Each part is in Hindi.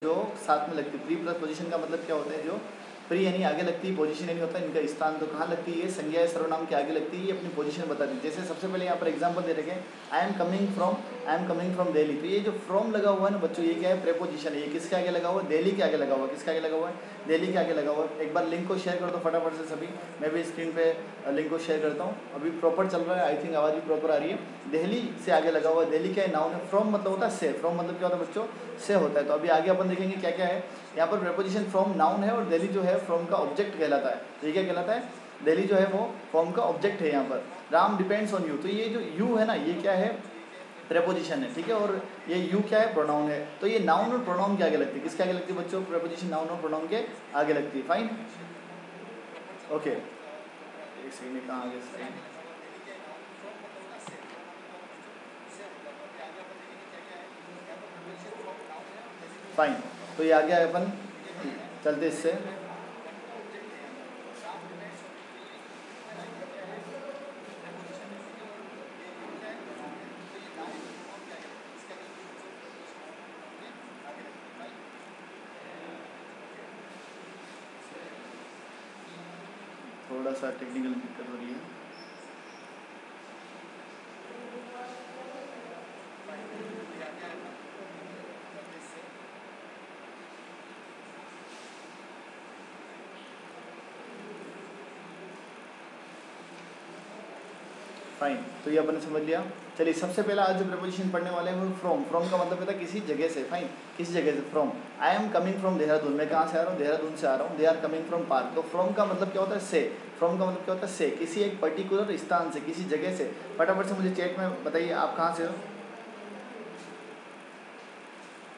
जो साथ में लगती है। प्री प्लस पोजीशन का मतलब क्या होता है, जो प्री यानी आगे लगती है, पोजीशन यानी होता है इनका स्थान। तो कहाँ लगती है, ये संज्ञा सर्वनाम के आगे लगती है, ये अपनी पोजीशन बताती है। जैसे सबसे पहले यहाँ पर एग्जांपल दे रखे हैं, I am coming from Delhi. तो ये जो फ्रॉम लगा हुआ है ना बच्चों, ये क्या है, प्रेपोजिशन है। ये किसके आगे लगा हुआ है, दिल्ली के आगे लगा हुआ है। किसके आगे लगा हुआ है, दिल्ली के आगे लगा हुआ है। एक बार लिंक को शेयर कर दो फटाफट से सभी, मैं भी स्क्रीन पे लिंक को शेयर करता हूँ। अभी प्रॉपर चल रहा है, आई थिंक आवाज़ भी प्रॉपर आ रही है। दिल्ली से आगे लगा हुआ है, दिल्ली क्या है, नाउन है। फ्रॉम मतलब होता है से, फ्रॉम मतलब क्या होता है बच्चों, से होता है। तो अभी आगे अपन देखेंगे क्या क्या है। यहाँ पर प्रेपोजिशन फ्रॉम नाउन है, और दिल्ली जो है फ्रॉम का ऑब्जेक्ट कहलाता है। ये क्या कहलाता है, दिल्ली जो है वो फॉर्म का ऑब्जेक्ट है यहाँ पर। राम डिपेंड्स ऑन यू, तो ये जो यू है ना, ये क्या है, प्रेपोजिशन है, ठीक है। और ये यू क्या है, प्रोनाउन है। तो ये नाउन और प्रोनाउन के आगे लगती है। किसके आगे लगती है बच्चों, प्रेपोजिशन नाउन और प्रोनाउन के आगे लगती है। Fine, okay. एक सेकंड, कहाँ आगे स्लाइड, फाइन। तो ये आगे अपन चलते इससे। थोड़ा सा टेक्निकल दिक्कत हो रही है। फाइन, तो ये अपन ने समझ लिया। चलिए, सबसे पहला आज जो प्रेपोजिशन पढ़ने वाले हैं वो फ्रॉम। फ्रॉम का मतलब होता है किसी जगह से। फाइन, किसी जगह से। From, I am coming from Dehradun, मैं कहाँ से आ रहा हूँ, देहरादून से आ रहा हूँ। They are coming from park. तो फ्रॉम का मतलब क्या होता है, से। फ्रॉम का मतलब क्या होता है, से, किसी एक पर्टिकुलर स्थान से, किसी जगह से। फटाफट से मुझे चैट में बताइए आप कहाँ से हो,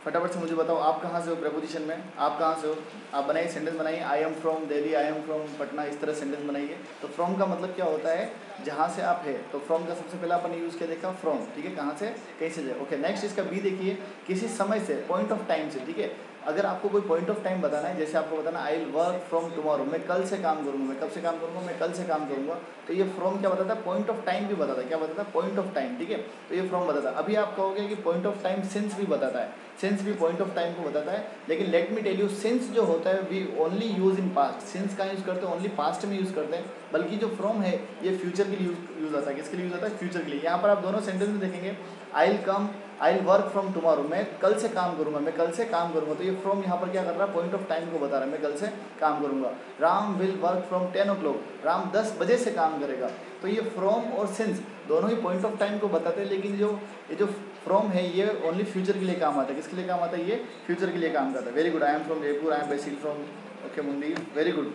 फटाफट से मुझे बताओ आप कहाँ से हो। प्रेपोजिशन में आप कहाँ से हो, आप बनाइए, सेंटेंस बनाइए। I am from Delhi, I am from Patna, इस तरह सेंटेंस बनाइए। तो फ्रॉम का मतलब क्या होता है, जहाँ से आप है। तो फ्रॉम का सबसे पहला अपन यूज़ किया देखा, फ्रॉम, ठीक है, कहाँ से, कहीं से जाए। ओके, नेक्स्ट इसका बी देखिए, किसी समय से, पॉइंट ऑफ टाइम से, ठीक है। अगर आपको कोई पॉइंट ऑफ टाइम बताना है, जैसे आपको बताना I will work from tomorrow, मैं कल से काम करूँगा, मैं कब से काम करूँगा, मैं कल से काम करूँगा। तो ये फ्रॉम क्या बताता है, पॉइंट ऑफ टाइम भी बताता है। क्या बताता है, पॉइंट ऑफ टाइम, ठीक है। तो ये फ्रॉम बताता है। अभी आप कहोगे कि पॉइंट ऑफ टाइम सिंस भी बताता है, सिंस भी पॉइंट ऑफ टाइम को बताता है। लेकिन let me tell you, since जो होता है we only use in past. Since का यूज़ करते हैं, ओनली पास्ट में यूज़ करते हैं। बल्कि जो फ्रॉम है ये फ्यूचर के लिए यूज़ आता है। किसके लिए यूज़ आता है, फ्यूचर के लिए। यहाँ पर आप दोनों सेंटेंस में देखेंगे, आई will come, I will work from tomorrow, मैं कल से काम करूँगा, मैं कल से काम करूँगा। तो ये फ्रॉम यहाँ पर क्या कर रहा है, पॉइंट ऑफ टाइम को बता रहा है, मैं कल से काम करूँगा। Ram will work from 10 o'clock, Ram 10 बजे से काम करेगा। तो ये फ्रॉम और सिंस दोनों ही पॉइंट ऑफ टाइम को बताते हैं। लेकिन ये जो फ्रॉम है ये ओनली फ्यूचर के लिए काम आता है। किसके लिए काम आता है, ये फ्यूचर के लिए काम करता है। Very good, I am from Jaipur, I am basically from okay मुंडी, वेरी गुड।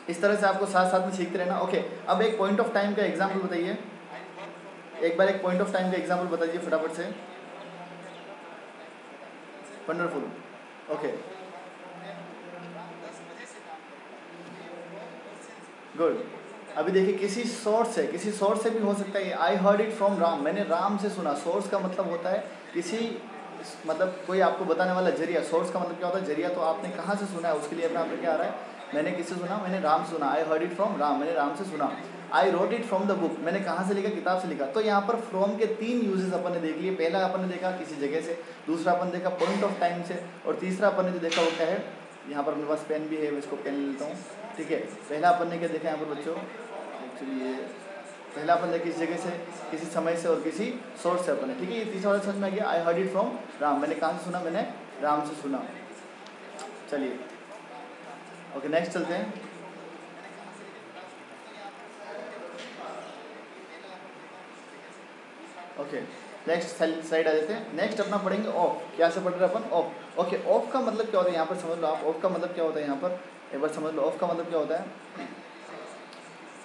इस तरह से आपको साथ साथ में सीखते रहना। ओके, अब एक पॉइंट ऑफ टाइम का एग्जाम्पल बताइए, एक बार एक पॉइंट ऑफ टाइम का एग्जाम्पल बताइए फटाफट से। Wonderful, okay, good. अभी देखिए, किसी सोर्स से, किसी सोर्स से भी हो सकता है। I heard it from Ram, मैंने राम से सुना। सोर्स का मतलब होता है किसी, मतलब कोई आपको बताने वाला जरिया। सोर्स का मतलब क्या होता है, जरिया। तो आपने कहाँ से सुना है, उसके लिए अपना क्या आ रहा है, मैंने किससे सुना, मैंने राम से सुना। I heard it from Ram, मैंने राम से सुना। I wrote it from the book, मैंने कहाँ से लिखा, किताब से लिखा। तो यहाँ पर फ्रॉम के 3 यूजेस अपन ने देख लिए। पहला अपन ने देखा किसी जगह से, दूसरा अपन देखा पॉइंट ऑफ टाइम से, और तीसरा अपन ने जो देखा वो क्या है, यहाँ पर मेरे पास पेन भी है, मैं इसको पेन लेता हूँ, ठीक है। पहला अपन ने क्या देखा यहाँ पर बच्चों, एक्चुअली ये पहला अपन देखा किसी जगह से, किसी समय से, और किसी सोर्स से अपन ने, ठीक है। ये तीसरा वाला समझ में आ गया, I heard it from Ram, मैंने कहाँ से सुना, मैंने राम से सुना। चलिए, ओके, नेक्स्ट चलते हैं। ओके, नेक्स्ट साइड आ जाते हैं। नेक्स्ट अपना पढ़ेंगे ऑफ। क्या से पढ़ रहे हैं अपन, ऑफ। ओके, ऑफ का मतलब क्या होता है, यहाँ पर समझ लो आप। ऑफ का मतलब क्या होता है, यहाँ पर एक बार समझ लो। ऑफ का मतलब क्या होता है,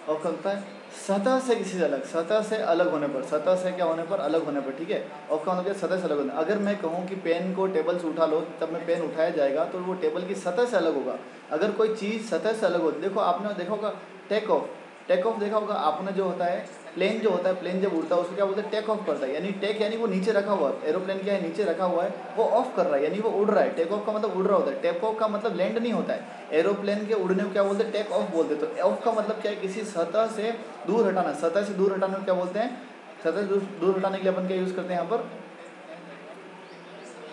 ऑफ का होता है सतह से किसी से अलग, सतह से अलग होने पर, सतह से क्या होने पर, अलग होने पर, ठीक है। ऑफ का मतलब क्या, सतह से अलग होने। अगर मैं कहूँ कि पेन को टेबल से उठा लो, तब में पेन उठाया जाएगा तो वो टेबल की सतह से अलग होगा। अगर कोई चीज़ सतह से अलग होती, देखो आपने देखा होगा टेक ऑफ, टेक ऑफ देखा होगा आपने, जो होता है प्लेन, जो होता है प्लेन जब उड़ता है उसको क्या बोलते हैं, टेक ऑफ करता है। यानी टेक यानी वो नीचे रखा हुआ है, एरोप्लेन क्या है, नीचे रखा हुआ है, वो ऑफ कर रहा है, यानी वो उड़ रहा है। टेक ऑफ का मतलब उड़ रहा होता है, टेक ऑफ का मतलब लैंड नहीं होता है। एरोप्लेन के उड़ने को क्या बोलते हैं, टेक ऑफ बोलते हैं। तो ऑफ का मतलब क्या है, किसी सतह से दूर हटाना। सतह से दूर हटाने को क्या बोलते हैं, सतह से दूर हटाने के लिए अपन क्या यूज़ करते हैं यहाँ पर,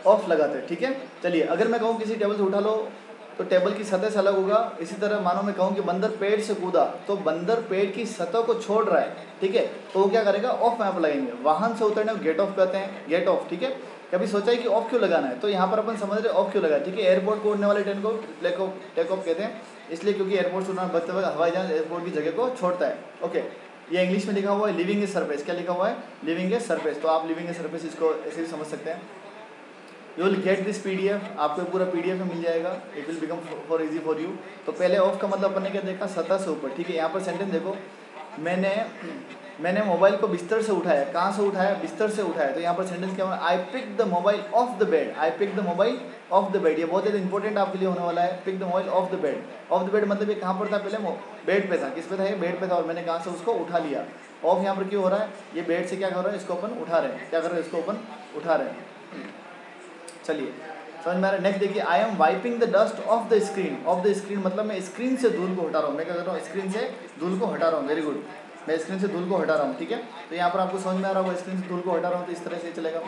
ऑफ लगाते हैं, ठीक है। चलिए अगर मैं कहूँ किसी टेबल से उठा लो तो टेबल की सतह से अलग होगा। इसी तरह मानो मैं कहूँ कि बंदर पेड़ से कूदा तो बंदर पेड़ की सतह को छोड़ रहा है, ठीक है, तो वो क्या करेगा, ऑफ यहाँ पर लगाएंगे। वाहन से उतरने को गेट ऑफ कहते हैं, गेट ऑफ, ठीक है। कभी सोचा है कि ऑफ क्यों लगाना है, तो यहाँ पर अपन समझ रहे ऑफ क्यों लगा है, ठीक है। एयरपोर्ट को उड़ने वाले ट्रेन को टेक ऑफ कहते हैं, इसलिए क्योंकि एयरपोर्ट से उड़ना बचते हुए हवाई जहाज एयरपोर्ट की जगह को छोड़ता है, ओके। ये इंग्लिश में लिखा हुआ है लिविंग ए सरफेस, क्या लिखा हुआ है, लिविंग ए सरफेस, तो आप लिविंग ए सरफेस इसको ऐसे भी समझ सकते हैं। You will get this PDF, आपको पूरा PDF में मिल जाएगा, it will become for easy for you. तो पहले ऑफ का मतलब अपन ने क्या देखा, सतह से ऊपर, ठीक है। यहाँ पर सेंटेंस देखो, मैंने मोबाइल को बिस्तर से उठाया, कहाँ से उठाया, बिस्तर से उठाया, तो यहाँ पर सेंटेंस क्या होगा, I pick the mobile off the bed, I pick the mobile off the bed. ये बहुत ज़्यादा इंपॉर्टेंट आपके लिए होने वाला है, pick the mobile off the bed. Off the bed मतलब ये कहाँ पर था, पहले बेड पे था, किस पे था, ये बेड पे था, और मैंने कहाँ से उसको उठा लिया। ऑफ यहाँ पर क्यों हो रहा है, ये बेड से क्या कर रहा है, इसको अपन उठा रहे हैं, क्या कर रहे हैं, इसको अपन उठा रहे हैं। चलिए समझ में आ रहा है। नेक्स्ट देखिए, I am wiping the dust of the screen, of the screen मतलब मैं स्क्रीन से धूल को हटा रहा हूँ, मैं क्या कर रहा हूँ, स्क्रीन से धूल को हटा रहा हूँ, वेरी गुड, मैं स्क्रीन से धूल को हटा रहा हूँ, ठीक है। तो यहाँ पर आपको समझ में आ रहा होगा, स्क्रीन से धूल को हटा रहा हूँ, तो इस तरह से चलेगा।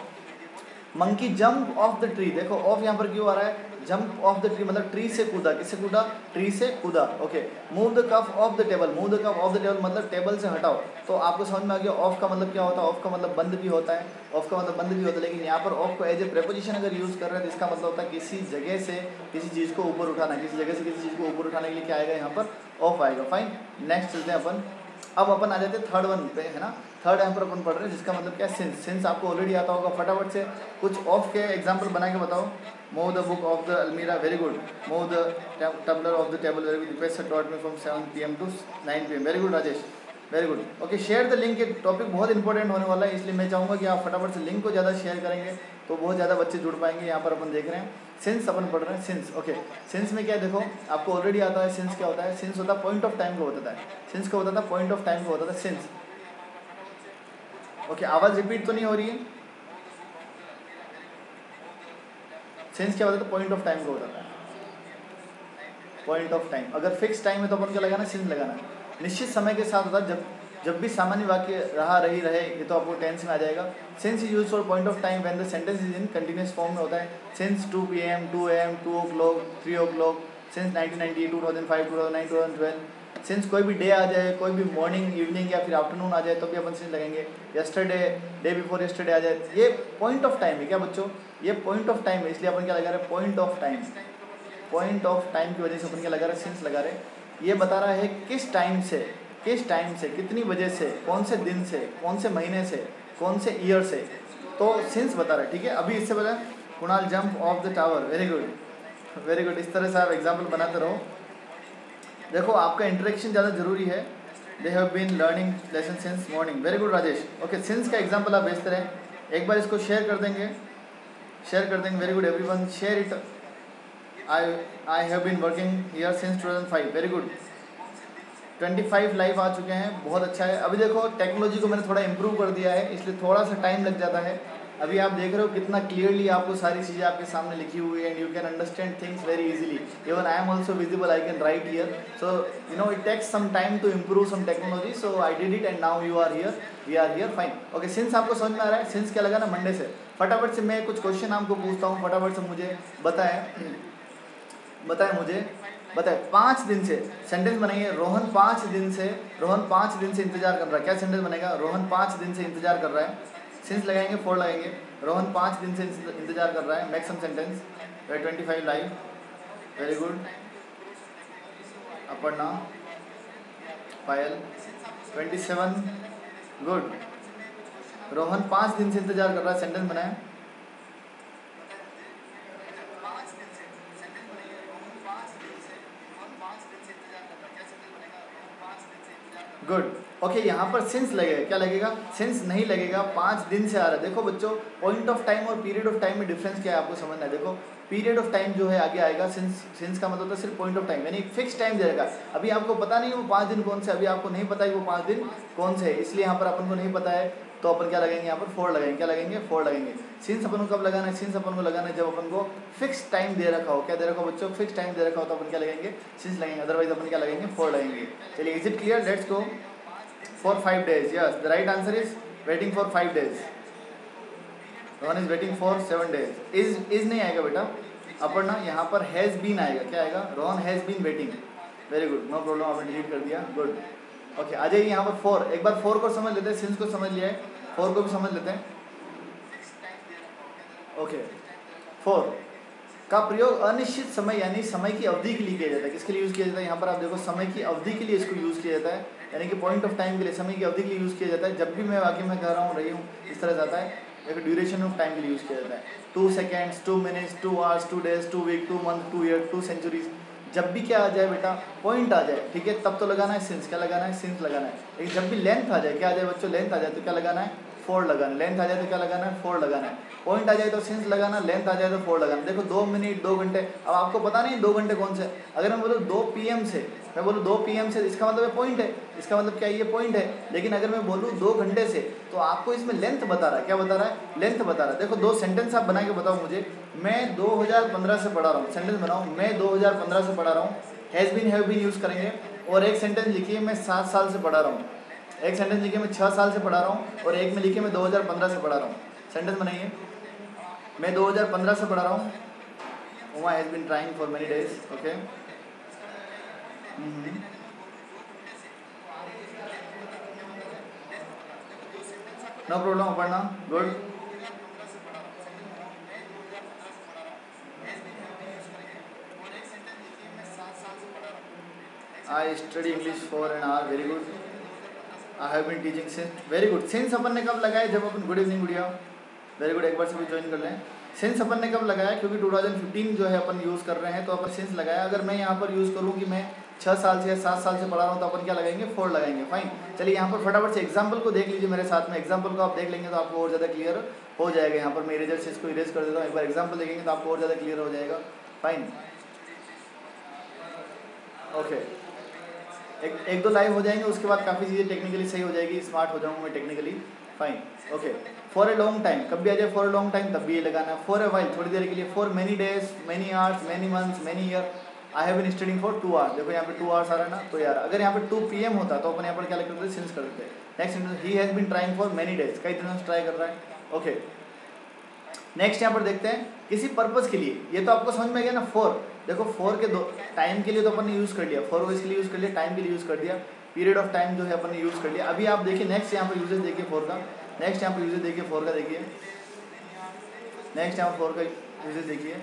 Monkey jump of the tree, देखो ऑफ यहाँ पर क्यों आ रहा है, जंप ऑफ द ट्री मतलब ट्री से कूदा, किससे कूदा, ट्री से कूदा, okay. Move the cup of the table, move the cup of the table मतलब टेबल से हटाओ, तो आपको समझ में आ गया ऑफ का मतलब क्या होता है, ऑफ का मतलब बंद भी होता है, ऑफ का मतलब बंद भी होता है, लेकिन यहाँ पर ऑफ को एज ए प्रेपोजिशन अगर यूज़ कर रहे हैं तो इसका मतलब होता है किसी जगह से किसी चीज़ को ऊपर उठाना, किसी जगह से किसी चीज़ को ऊपर उठाने के लिए क्या आएगा, यहाँ पर ऑफ आएगा, फाइन। नेक्स्ट चलते हैं अपन, अब अपन आ जाते हैं थर्ड वन पे, है ना। थर्ड यहाँ पर अपन पढ़ रहे हैं जिसका मतलब क्या है, सिंस। सिंस आपको ऑलरेडी आता होगा, फटाफट से कुछ ऑफ के एग्जाम्पल बना के बताओ। Move the book off the almirah, very good. Move the tumbler off the table, very good. Dipesh sir taught me from 7 PM to 9 PM, very good Rajesh, very good, okay. Share the link, topic बहुत इंपॉर्टेंट होने वाला है, इसलिए मैं चाहूँगा कि आप फटाफट से लिंक को ज़्यादा शेयर करेंगे तो बहुत ज़्यादा बच्चे जुड़ पाएंगे। यहाँ पर अपन देख रहे हैं सिंस, अपन पढ़ रहे हैं सिंस, ओके। सिंस में क्या देखो, आपको ऑलरेडी आता है सिंस क्या होता है, सिंस होता है पॉइंट ऑफ टाइम को बताता है, सिंस को बताता है पॉइंट ऑफ टाइम को बताता है सिंस, ओके। आवाज़ रिपीट तो नहीं हो रही है, सिंस क्या बताता है, पॉइंट ऑफ टाइम को बताता है, पॉइंट ऑफ टाइम। अगर फिक्स टाइम है तो अपन क्या लगाना, सिंस लगाना। निश्चित समय के साथ होता है, जब भी सामान्य वाक्य रहा रही रहे, ये तो आपको टेंस में आ जाएगा। Since is used for point of time when the sentence is in continuous form में होता है। Since 2 PM, 2 AM, 2 o'clock, 3 o'clock, since 1990, 2005, 2009, 2012। Since कोई भी डे आ जाए, कोई भी मॉर्निंग, इवनिंग या फिर आफ्टरनून आ जाए तो भी अपन सिंस लगेंगे। यस्टरडे, डे बिफोर यस्टरडे आ जाए, ये पॉइंट ऑफ टाइम है क्या बच्चों, ये पॉइंट ऑफ टाइम है, इसलिए अपन क्या लगा रहे हैं, point of time. Point of time की वजह से अपन क्या लगा रहे हैं, सिंस लगा रहे हैं। ये बता रहा है किस टाइम से, कितनी वजह से, कौन से दिन से, कौन से महीने से, कौन से ईयर से, तो सिंस बता रहा है, ठीक है। अभी इससे पहले Kunal jump of the tower, very good, very good. इस तरह से आप एग्जाम्पल बनाते रहो। देखो आपका इंटरेक्शन ज़्यादा जरूरी है। They have been learning lesson since morning, very good Rajesh, okay. Since का एग्जाम्पल आप भेजते रहें, एक बार इसको शेयर कर देंगे, very good everyone, share it. I have been working here since 2005, very good. 25 live आ चुके हैं, बहुत अच्छा है। अभी देखो टेक्नोलॉजी को मैंने थोड़ा इम्प्रूव कर दिया है, इसलिए थोड़ा सा टाइम लग जाता है। अभी आप देख रहे हो कितना क्लियरली आपको सारी चीज़ें आपके सामने लिखी हुई है, and you can understand things very easily. Even I am also visible, I can write here, so you know it takes some time to improve some technology, so I did it and now you are here, we are here, fine, okay. Since आपको समझ में आ रहा है, सिंस क्या लगा ना, मंडे से। फटाफट से मैं कुछ क्वेश्चन आपको पूछता हूँ, फटाफट से मुझे बताए 5 दिन से सेंटेंस बनाइए। रोहन 5 दिन से इंतजार कर रहा है, क्या सेंटेंस बनेगा, रोहन 5 दिन से इंतजार कर रहा है। सिंस लगाएंगे, फॉर लगाएंगे, रोहन 5 दिन से इंतजार कर रहा है। Make some sentence, 25 live, very good. Aparna, Payal, 27, good. Rohan 5 दिन से इंतजार कर रहा है, सेंटेंस बनाए। Good, okay. यहाँ पर सिंस लगेगा, क्या लगेगा, सिंस नहीं लगेगा, 5 दिन से आ रहा है। देखो बच्चों, पॉइंट ऑफ टाइम और पीरियड ऑफ टाइम में डिफरेंस क्या है आपको समझना है। देखो पीरियड ऑफ टाइम जो है आगे आएगा, सिंस का मतलब होता है सिर्फ पॉइंट ऑफ टाइम, यानी फिक्स टाइम दे रहेगा। अभी आपको पता नहीं वो 5 दिन कौन से, अभी आपको नहीं पता है वो 5 दिन कौन से है, इसलिए यहाँ पर अपन को नहीं पता है, तो अपन क्या लगेंगे, यहाँ पर फॉर लगेंगे, क्या लगेंगे, फॉर लगेंगे। सिंस अपन को कब लगाना है, सिंस अपन को लगाना है जब अपन को फिक्स टाइम दे रखा हो, क्या दे रखा हो बच्चों, फिक्स टाइम दे रखा हो, तो अपन क्या लगेंगे, सिंस लगेंगे, अदरवाइज अपन क्या लगेंगे, फॉर लगेंगे। चलिए, is it clear, let's go. For 5 days, yes, the right answer is waiting for 5 days. Rohan is waiting for 7 days। Is नहीं आएगा बेटा, अपर्णा यहाँ पर हैज़ बीन आएगा। क्या आएगा? Rohan has been waiting. Very good, no problem, आपने डिलीट कर दिया, गुड। ओके, आ जाइए यहाँ पर 4। एक बार 4 को समझ लेते हैं, सिंस को समझ लिया है, 4 को भी समझ लेते हैं। ओके, 4 का प्रयोग अनिश्चित समय यानी समय की अवधि के लिए किया जाता है। किसके लिए यूज़ किया जाता है? यहाँ पर आप देखो, समय की अवधि के लिए इसको यूज़ किया जाता है, यानी कि पॉइंट ऑफ टाइम के लिए, समय की अवधि के लिए यूज़ किया जाता है। जब भी मैं वाक्य में कह रहा हूँ, रही हूँ, इस तरह जाता है, एक ड्यूरेशन ऑफ टाइम के लिए यूज़ किया जाता है। 2 seconds, 2 minutes, 2 hours, 2 days, 2 week, 2 month, 2 year, 2 centuries। जब भी क्या आ जाए बेटा, पॉइंट आ जाए, ठीक है, तब तो लगाना है सिंस। क्या लगाना है? सिंस लगाना है। लेकिन जब भी लेंथ आ जाए, क्या आ जाए बच्चों? लेंथ आ जाए तो क्या लगाना है? 4 लगाना है। लेंथ आ जाए तो क्या लगाना है? 4 लगाना है। पॉइंट आ जाए तो सिंस लगाना, लेंथ आ जाए तो 4 लगाना। देखो 2 मिनट, 2 घंटे, अब आपको पता नहीं 2 घंटे कौन से। अगर मैं बोलूँ 2 PM से, मैं बोलूँ 2 PM से, इसका मतलब है पॉइंट है, इसका मतलब क्या, ये पॉइंट है। लेकिन अगर मैं बोलूँ 2 घंटे से, तो आपको इसमें लेंथ बता रहा है। क्या बता रहा है? लेंथ बता रहा है। देखो 2 सेंटेंस आप बना के बताओ मुझे। मैं 2015 से पढ़ा रहा हूँ, सेंटेंस बनाओ, मैं 2015 से पढ़ा रहा हूँ, has been, have been use करेंगे। और एक सेंटेंस लिखिए, मैं 7 साल से पढ़ा रहा हूँ। एक सेंटेंस लिखिए, मैं 6 साल से पढ़ा रहा हूँ। और एक में लिखिए, मैं 2015 से पढ़ा रहा हूँ। सेंटेंस बनाइए, मैं 2015 से पढ़ा रहा हूँ। Uma has been trying for many days. Okay, no problem Aparna, good. I study English for an hour, very good. I have been teaching since, very good. Since अपन ने कब लगाया? जब अपन, good evening Gudiya, very good, एक बार से भी ज्वाइन कर लें। सिंस अपन ने कब लगाया? क्योंकि 2015 जो है अपन यूज़ कर रहे हैं, तो अपन सिंस लगाया। अगर मैं यहाँ पर यूज़ करूँ कि मैं 6 साल से या 7 साल से पढ़ा रहा हूँ, तो अपन क्या लगाएंगे? 4 लगाएंगे। फाइन, चलिए यहाँ पर फटाफट से एग्जाम्पल को देख लीजिए मेरे साथ में। एग्जाम्पल को आप देख लेंगे तो आपको और ज़्यादा क्लियर हो जाएगा। यहाँ पर मैं इरेजर से इसको इरेज कर देता हूँ, एक बार एग्जाम्पल देखेंगे तो आपको और ज़्यादा क्लियर हो जाएगा। फाइन, ओके, एक दो लाइव हो जाएंगे, उसके बाद काफ़ी चीज़ें टेक्निकली सही हो जाएगी, स्मार्ट हो जाऊँगा मैं technically. Fine, okay. For a long time, कब भी आ जाए फॉर ए लॉन्ग टाइम, तब भी ये लगाना है। फॉर ए वाइल, थोड़ी देर के लिए। For many days, many hours, many months, many year. I have been studying for 2 hours। देखो यहाँ पे 2 hours आ रहा है ना, तो यार अगर यहाँ पे 2 PM होता तो अपन यहाँ पर क्या लिख करते? सिंस कर देते। Next, he has been trying for many days, कई दिनों से ट्राई कर रहा है। ओके, नेक्स्ट यहाँ पर देखते हैं, किसी पर्पज़ के लिए। ये तो आपको समझ में आ गया ना, 4। देखो 4 के 2 टाइम के लिए तो अपन ने यूज़ कर लिया, 4 को इसके लिए यूज़ कर लिया, टाइम के लिए यूज़ कर दिया, पीरियड ऑफ टाइम जो है अपन ने यूज़ कर लिया। अभी आप देखिए नेक्स्ट यहाँ पर यूजेज देखिए 4 का। नेक्स्ट यहाँ पर यूजेज देखिए 4 का, देखिए नेक्स्ट यहाँ पर 4 का यूजेज देखिए।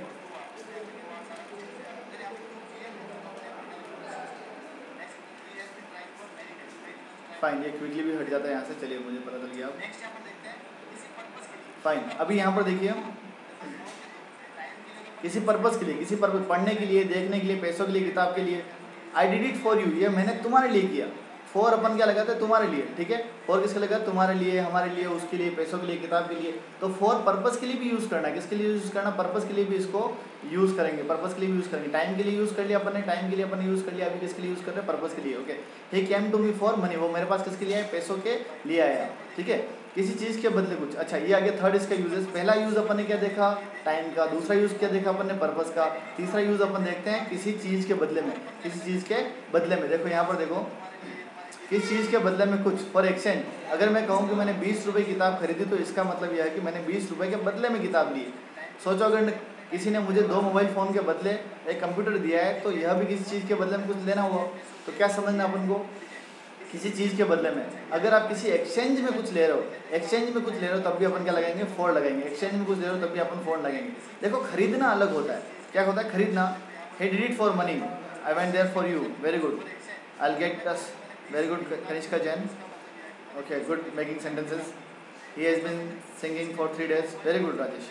फाइन, ये क्विकली भी हट जाता है यहाँ से, चलिए मुझे पता चल गया अब। फाइन, अभी यहाँ पर देखिए, किसी पर्पज़ के लिए, किसी पर्पज़, पढ़ने के लिए, देखने के लिए, पैसों के लिए, किताब के लिए। आई डिड इट फॉर यू, ये मैंने तुम्हारे लिए किया। 4 अपन क्या लगाते हैं? तुम्हारे लिए, ठीक है। 4 किसके लगा? तुम्हारे लिए, हमारे लिए, उसके लिए, पैसों के लिए, किताब के लिए। तो 4 पर्पज़ के लिए भी यूज़ करना है। किसके लिए यूज़ करना? पर्पज़ के लिए भी इसको यूज़ करेंगे, पर्पज़ के लिए भी यूज़ करेंगे। टाइम के लिए यूज़ कर लिया अपन ने, टाइम के लिए अपन ने यूज़ कर लिया। अभी किसके लिए यूज़ कर रहे हैं? पर्पज़ के लिए। Okay, he came to me for money, वो मेरे पास किसके लिए आया? पैसों के लिए आया, ठीक है। किसी चीज़ के बदले कुछ। अच्छा, ये आगे थर्ड इसका यूजेस। पहला यूज़ अपन ने क्या देखा? टाइम का। दूसरा यूज़ क्या देखा अपन ने? पर्पज़ का। तीसरा यूज़ अपन देखते हैं किसी चीज़ के बदले में, किसी चीज़ के बदले में। देखो यहाँ पर देखो, किस चीज़ के बदले में कुछ, फॉर एक्सचेंज। अगर मैं कहूँ कि मैंने 20 रुपये की किताब खरीदी, तो इसका मतलब यह है कि मैंने 20 रुपये के बदले में किताब ली। सोचो अगर किसी ने मुझे 2 मोबाइल फ़ोन के बदले एक कंप्यूटर दिया है, तो यह भी किसी चीज़ के बदले में कुछ लेना हुआ। तो क्या समझना अपन को? किसी चीज़ के बदले में। अगर आप किसी एक्सचेंज में कुछ ले रहे हो, एक्सचेंज में कुछ ले रहे हो, तब भी अपन क्या लगाएंगे? 4 लगाएंगे। एक्सचेंज में कुछ ले रहे हो, तब भी अपन 4 लगाएंगे। देखो खरीदना अलग होता है। क्या होता है खरीदना? He did it for money, I went there for you, very good, I will get us, very good Kanishka Jain, okay, good making sentences. He has been singing for 3 days, very good Rajesh.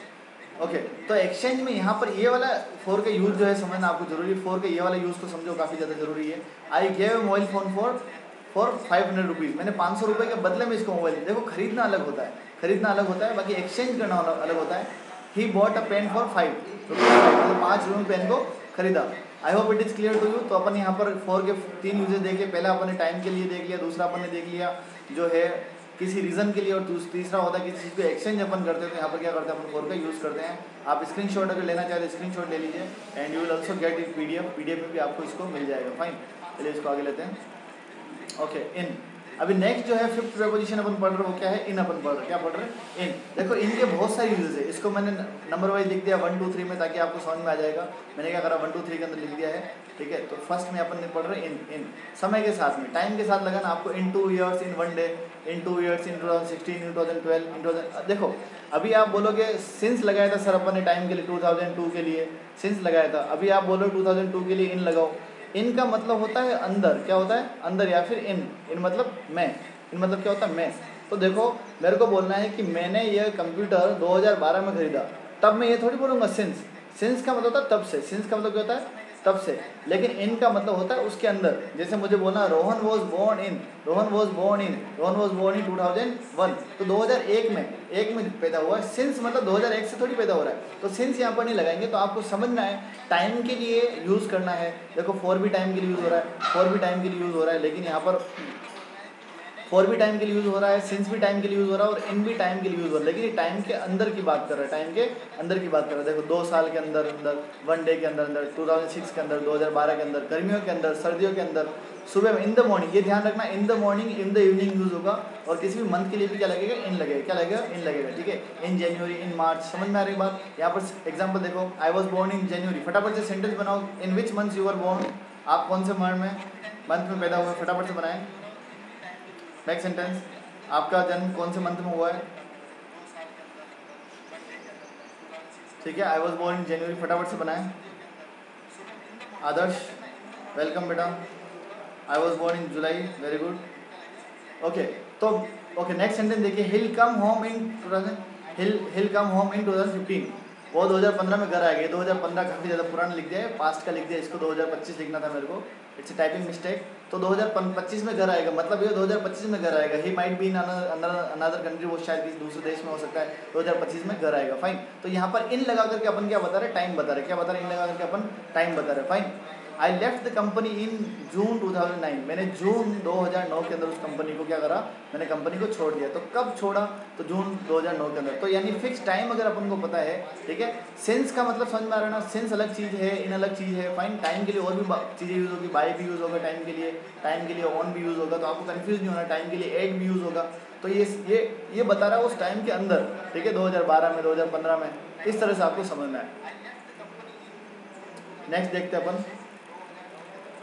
Okay, तो एक्सचेंज में यहाँ पर ये वाला 4 का यूज़ जो है समझना आपको जरूरी है। 4 के ये वाला यूज़ को समझो, काफ़ी ज़्यादा जरूरी है। I gave a mobile phone for 500 rupees, मैंने 500 रुपये के बदले में इसको मोबाइल। देखो खरीदना अलग होता है, खरीदना अलग होता है, बाकी एक्सचेंज करना अलग होता है। He bought a pen for 5 rupees, मतलब 5 रुपये में पेन को खरीदा। I hope it is clear to you. तो अपन यहाँ पर 4 के 3 यूजेस देख लिए। पहला अपन ने टाइम के लिए देख लिया, दूसरा अपन ने देख लिया जो है किसी रीज़न के लिए, और तीसरा होता है किसी चीज़ को एक्सचेंज अपन करते हैं। तो यहाँ पर क्या करते हैं अपन 4 का यूज़ करते हैं। आप स्क्रीनशॉट अगर लेना चाहते हैं स्क्रीनशॉट ले लीजिए, and you will also get it PDF में भी आपको इसको मिल जाएगा। फाइन, चलिए इसको आगे लेते हैं। ओके, इन अभी नेक्स्ट जो है फिफ्थ प्रीपोजिशन अपन पढ़ रहे हो क्या है, इन अपन पढ़ रहे, क्या पढ़ रहे, इन। देखो इनके बहुत सारे यूजेस है, इसको मैंने नंबर वाइज लिख दिया 1 2 3 में ताकि आपको समझ में आ जाएगा। मैंने क्या करा 1 2 3 के अंदर लिख दिया है, ठीक है। तो फर्स्ट में अपन पढ़ रहे इन समय के साथ में, टाइम के साथ लगाना आपको, इन 2 ईयर्स, इन 1 डे, इन 2 ईयर्स, इन 2016, इन 2012, इन 2000। देखो अभी आप बोलोगे सिंस लगाया था सर अपन ने टाइम के लिए 2002 के लिए सिंस लगाया था, अभी आप बोलो 2002 के लिए इन लगाओ। इन का मतलब होता है अंदर, क्या होता है अंदर, या फिर इन मतलब मैं, इन मतलब क्या होता है मैं। तो देखो मेरे को बोलना है कि मैंने ये कंप्यूटर 2012 में खरीदा, तब मैं ये थोड़ी बोलूँगा सिंस का मतलब होता है तब से, सिंस का मतलब क्या होता है तब से। लेकिन इन का मतलब होता है उसके अंदर, जैसे मुझे बोलना रोहन वॉज बोर्न इन 2001, तो 2001 में पैदा हुआ है। सिंस मतलब 2001 से थोड़ी पैदा हो रहा है, तो सिंस यहाँ पर नहीं लगाएंगे। तो आपको समझना है टाइम के लिए यूज़ करना है। देखो फॉर भी टाइम के लिए यूज़ हो रहा है, फॉर भी टाइम के लिए यूज़ हो रहा है, लेकिन यहाँ पर फॉर भी टाइम के लिए यूज़ हो रहा है, सिंस भी टाइम के लिए यूज़ हो रहा है, और इन भी टाइम के लिए यूज़ हो रहा है, लेकिन ये टाइम के अंदर की बात कर रहा है, टाइम के अंदर की बात कर रहा है। देखो 2 साल के अंदर अंदर, 1 डे के अंदर अंदर, 2006 के अंदर, 2012 के अंदर, गर्मियों के अंदर, सर्दियों के अंदर, सुबह में, इन द मॉर्निंग, ये ध्यान रखना, in the morning, in the evening use होगा। और किसी भी मंथ के लिए भी क्या लगेगा, इन लगेगा, क्या लगेगा, इन लगेगा, ठीक है। इन जनवरी, इन मार्च, समझ में आ रही बात। यहाँ पर एग्जाम्पल देखो, आई वॉज बोर्न इन जनवरी, फटाफट से सेंटेंस बनाओ, in which month you are born, आप कौन से मंथ में पैदा हुए, फटाफट से बनाएं। नेक्स्ट सेंटेंस, आपका जन्म कौन से मंथ में हुआ है, ठीक है। आई वॉज बोर्न इन जनवरी, फटाफट से बनाएं। आदर्श वेलकम बेटा, I was born in July, very good, okay. तो ओके नेक्स्ट सेंटेंस देखिए, हिल कम होम इन 2015, वो 2015 में घर आ गए। 2015 काफ़ी ज़्यादा पुराना लिख दिया है, पास्ट का लिख दिया, इसको 2025 लिखना था मेरे को, इट्स टाइपिंग मिस्टेक। तो 2025 में घर आएगा, मतलब ये 2025 में घर आएगा। He might be in another country, वो शायद किसी दूसरे देश में हो सकता है, 2025 में घर आएगा, फाइन। तो यहाँ पर इन लगा करके अपन क्या बता रहे, टाइम बता रहे, क्या बता रहे, इन लगा करके अपन टाइम बता रहे, fine. I left the company in June 2009, मैंने जून 2009 के अंदर उस कंपनी को क्या करा, मैंने कंपनी को छोड़ दिया। तो कब छोड़ा, तो जून 2009 के अंदर। तो यानी फिक्स टाइम अगर अपन को पता है, ठीक है। सिंस का मतलब समझ में आ रहा है ना, सिंस अलग चीज़ है, इन अलग चीज़ है, फाइन। टाइम के लिए और भी चीज़ें यूज़ होगी, बाय भी यूज़ होगा टाइम के लिए ऑन भी यूज़ होगा, तो आपको कन्फ्यूज नहीं होना, टाइम के लिए एट भी यूज़ होगा। तो ये बता रहा है उस टाइम के अंदर, ठीक है, 2012 में, 2015 में, इस तरह से आपको समझना है। नेक्स्ट देखते हैं अपन,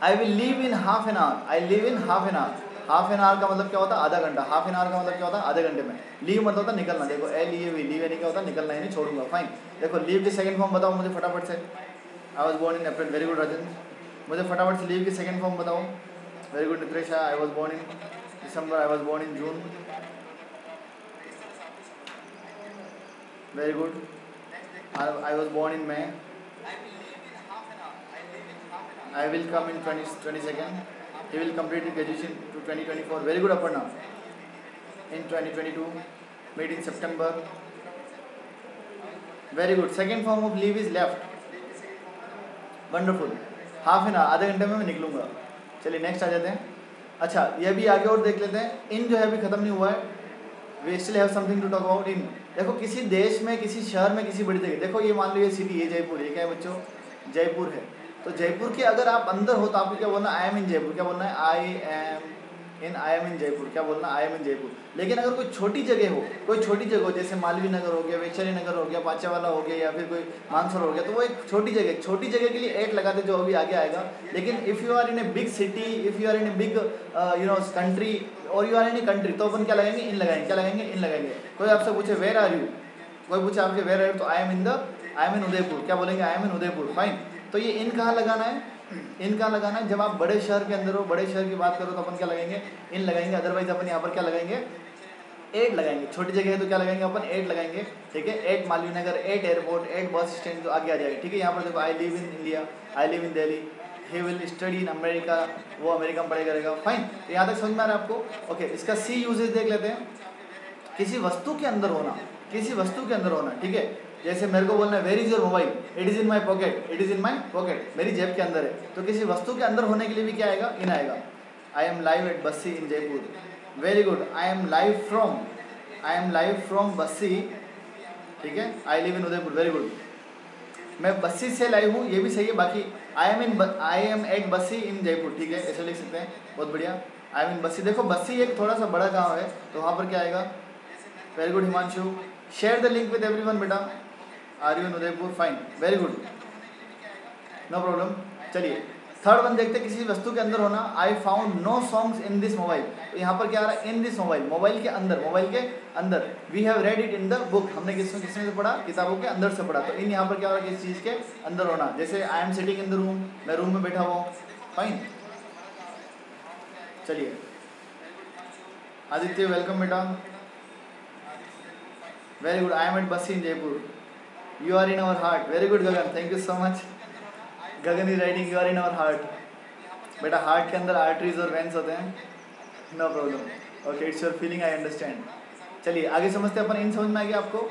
I will leave in half an hour, I live in half an hour. Half an hour का मतलब क्या होता है, आधा घंटा। हाफ एन आवर का मतलब क्या होता है, आधे घंटे में। लीव मतलब होता है निकलना, देखो लीव यानी क्या होता है, निकलना यानी छोड़ूंगा, फाइन। देखो लीव की सेकंड फॉर्म बताओ मुझे फटाफट से। I was born in April, very good Rajan, मुझे फटाफट से लीव की सेकंड फॉर्म बताओ। Very good Nitresha, I was born in December, I was born in June, very good. I was born in May, I will come in 22nd. He will complete his graduation to 2024. Very good, Aparna. In 2022, made in September. Very good. Second form of leave is left. Wonderful. Half an our, आधे घंटे में मैं निकलूंगा। चलिए नेक्स्ट आ जाते हैं। अच्छा ये भी आगे और देख लेते हैं। इन जो है अभी खत्म नहीं हुआ है, we still have something to talk about in. देखो किसी देश में, किसी शहर में, किसी बड़ी जगह, देखो ये मान लो ये सिटी, ये जयपुर, ये क्या है बच्चों, जयपुर है। तो जयपुर के अगर आप अंदर हो तो आपको क्या बोलना है, आई एम इन जयपुर। क्या बोलना है, आई एम इन जयपुर। क्या बोलना, आई एम इन जयपुर। लेकिन अगर कोई छोटी जगह हो, कोई छोटी जगह हो, जैसे मालवीय नगर हो गया, वैशाली नगर हो गया, पांचावाला हो गया, या फिर कोई मानसरोवर हो गया, तो वो एक छोटी जगह के लिए एट लगाते जो अभी आगे आएगा। लेकिन if you are in a big city, if you are in a big country, और you are in a country, तो अपन क्या लगाएंगे, इन लगाएंगे। क्या लगाएंगे, इन लगाएंगे। कोई आपसे पूछे वेयर आर यू, कोई पूछे आपके वेयर आर यू, तो आई एम इन उदयपुर। क्या बोलेंगे, आई एम इन उदयपुर, फाइन। तो ये इन कहाँ लगाना है, इन कहाँ लगाना है, जब आप बड़े शहर के अंदर हो, बड़े शहर की बात करो तो अपन क्या लगाएंगे, इन लगाएंगे। अदरवाइज अपन यहाँ पर क्या लगाएंगे, एट लगाएंगे। छोटी जगह है तो क्या लगाएंगे अपन, एट लगाएंगे, ठीक है। At Malviya Nagar, at airport, at bus stand, तो आगे आ जाएगा, ठीक है। यहाँ पर देखो, I live in India, I live in Delhi, he will study in America, वो अमेरिका में पढ़ाई करेगा, फाइन। तो यहाँ तक समझ में आ रहा है आपको, ओके। इसका सी यूजेज देख लेते हैं। किसी वस्तु के अंदर होना, किसी वस्तु के अंदर होना, ठीक है। जैसे मेरे को बोलना है where is your mobile, it is in my pocket, it is in my pocket, मेरी जेब के अंदर है। तो किसी वस्तु के अंदर होने के लिए भी क्या आएगा, इन आएगा। I M live at Bassi in Jaipur, very good. I M live from Bassi, ठीक है। आई लिव इन उदयपुर, वेरी गुड। मैं बस्सी से लाइव हूँ, ये भी सही है। बाकी आई am at Bassi in Jaipur, ठीक है, ऐसे लिख सकते हैं, बहुत बढ़िया। I mean Bassi. देखो बस्सी एक थोड़ा सा बड़ा गांव है, तो वहाँ पर क्या आएगा? Very good Himanshu, share the link with everyone बेटा। Are you in Udaipur? Fine, very good, no problem. चलिए थर्ड वन देखते, किसी वस्तु के अंदर होना। I found no songs in this mobile. तो यहाँ पर क्या आ रहा है? इन दिस मोबाइल, मोबाइल के अंदर, मोबाइल के अंदर। We have read it in the book, हमने किसमें किसमें से पढ़ा? किताबों के अंदर से पढ़ा। तो इन यहाँ पर क्या हो रहा है? किस चीज़ के अंदर होना। जैसे I am sitting in the room, मैं रूम में बैठा हुआ हूँ। फाइन, चलिए आदित्य वेलकम बेटा, very good. I am at Bassi in Jaipur, you are in our heart. Very good Gagan, thank you so much. Gagan is writing you are in our heart. बेटा हार्ट के अंदर आर्टरीज और वेंस होते हैं, no problem. Okay, it's your feeling, I understand. चलिए आगे समझते हैं अपन। इन समझ में आ गया आपको?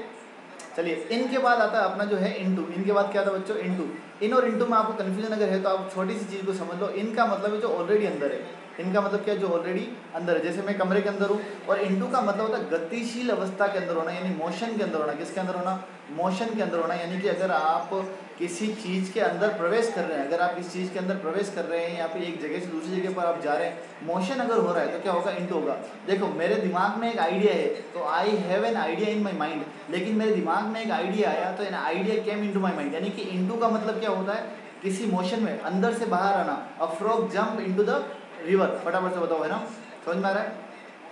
चलिए इन के बाद आता है अपना जो है इनटू। इन के बाद क्या था बच्चों? इनटू। इन और इनटू में आपको कन्फ्यूजन अगर है तो आप छोटी सी चीज़ को समझ लो। इनका मतलब है जो ऑलरेडी अंदर है। इनका मतलब क्या? जो ऑलरेडी अंदर है। जैसे मैं कमरे के अंदर हूँ, और इनटू का मतलब होता है गतिशील अवस्था के अंदर होना, यानी मोशन के अंदर होना। किसके अंदर होना? मोशन के अंदर होना। यानी कि अगर आप किसी चीज़ के अंदर प्रवेश कर रहे हैं, अगर आप किसी चीज़ के अंदर प्रवेश कर रहे हैं या फिर एक जगह से दूसरी जगह पर आप जा रहे हैं, मोशन अगर हो रहा है तो क्या होगा? इनटू होगा। देखो मेरे दिमाग में एक आइडिया है, तो I have an idea in my mind. लेकिन मेरे दिमाग में एक आइडिया आया तो an idea came into my mind. यानी कि इनटू का मतलब क्या होता है? किसी मोशन में अंदर से बाहर आना। A frog jump into the river. फटाफट से बताओ, है ना? समझ में आ रहा है?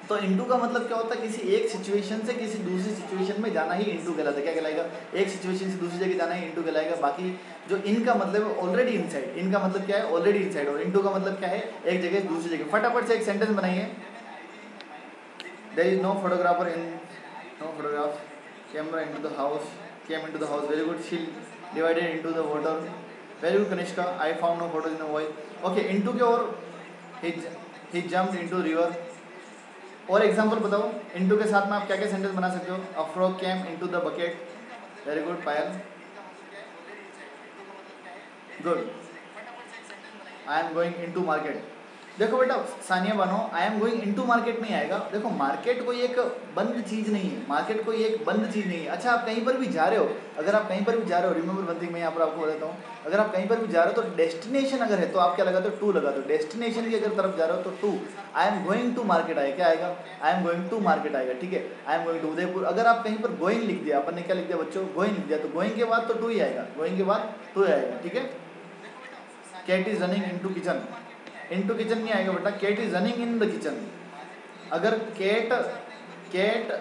तो इनटू का मतलब क्या होता है? किसी एक सिचुएशन से किसी दूसरी सिचुएशन में जाना ही इनटू कहलाता है। क्या कहलाएगा? एक सिचुएशन से दूसरी जगह जाना ही इनटू कहलाएगा। बाकी जो इनका मतलब है ऑलरेडी इनसाइड। इनका मतलब क्या है? Already inside. और इनटू का मतलब क्या है? एक जगह से दूसरी जगह। फटाफट से एक सेंटेंस बनाइए। There is no photographer in, no photograph, camera into the house, came into the house. Very good. She divided into the water. Very good Kanishka. I found no photos in the mobile. Okay, into के और ही जंप्ड इनटू रिवर। और एग्जाम्पल बताओ, इनटू के साथ में आप क्या क्या सेंटेंस बना सकते हो? A frog came into the bucket. Very good Payal, good. I am going into market. देखो बेटा सानिया बानो, आई एम गोइंग इनटू मार्केट नहीं आएगा। देखो मार्केट कोई एक बंद चीज़ नहीं है, मार्केट कोई एक बंद चीज़ नहीं है। अच्छा आप कहीं पर भी जा रहे हो, अगर आप कहीं पर भी जा रहे हो, रिमेंबर वन थिंग मैं यहाँ पर आपको बताता हूँ, अगर आप कहीं पर भी जा रहे हो तो डेस्टिनेशन अगर है तो आप क्या लगाते हो? टू लगाते हो। डेस्टिनेशन की अगर तरफ जा रहे हो तो to. I am going to market आएगा, क्या आएगा? I am going to market आएगा, ठीक है। I am going to Udaipur. अगर आप कहीं पर गोइंग लिख दिया, अपन ने क्या लिख दिया बच्चों? गोइंग लिख दिया, तो गोइंग के बाद तो टू ही आएगा, गोइंग के बाद टू ही आएगा, ठीक है। Cat is running into kitchen, into kitchen नहीं आएगा बेटा। Cat is running in the kitchen. अगर कैट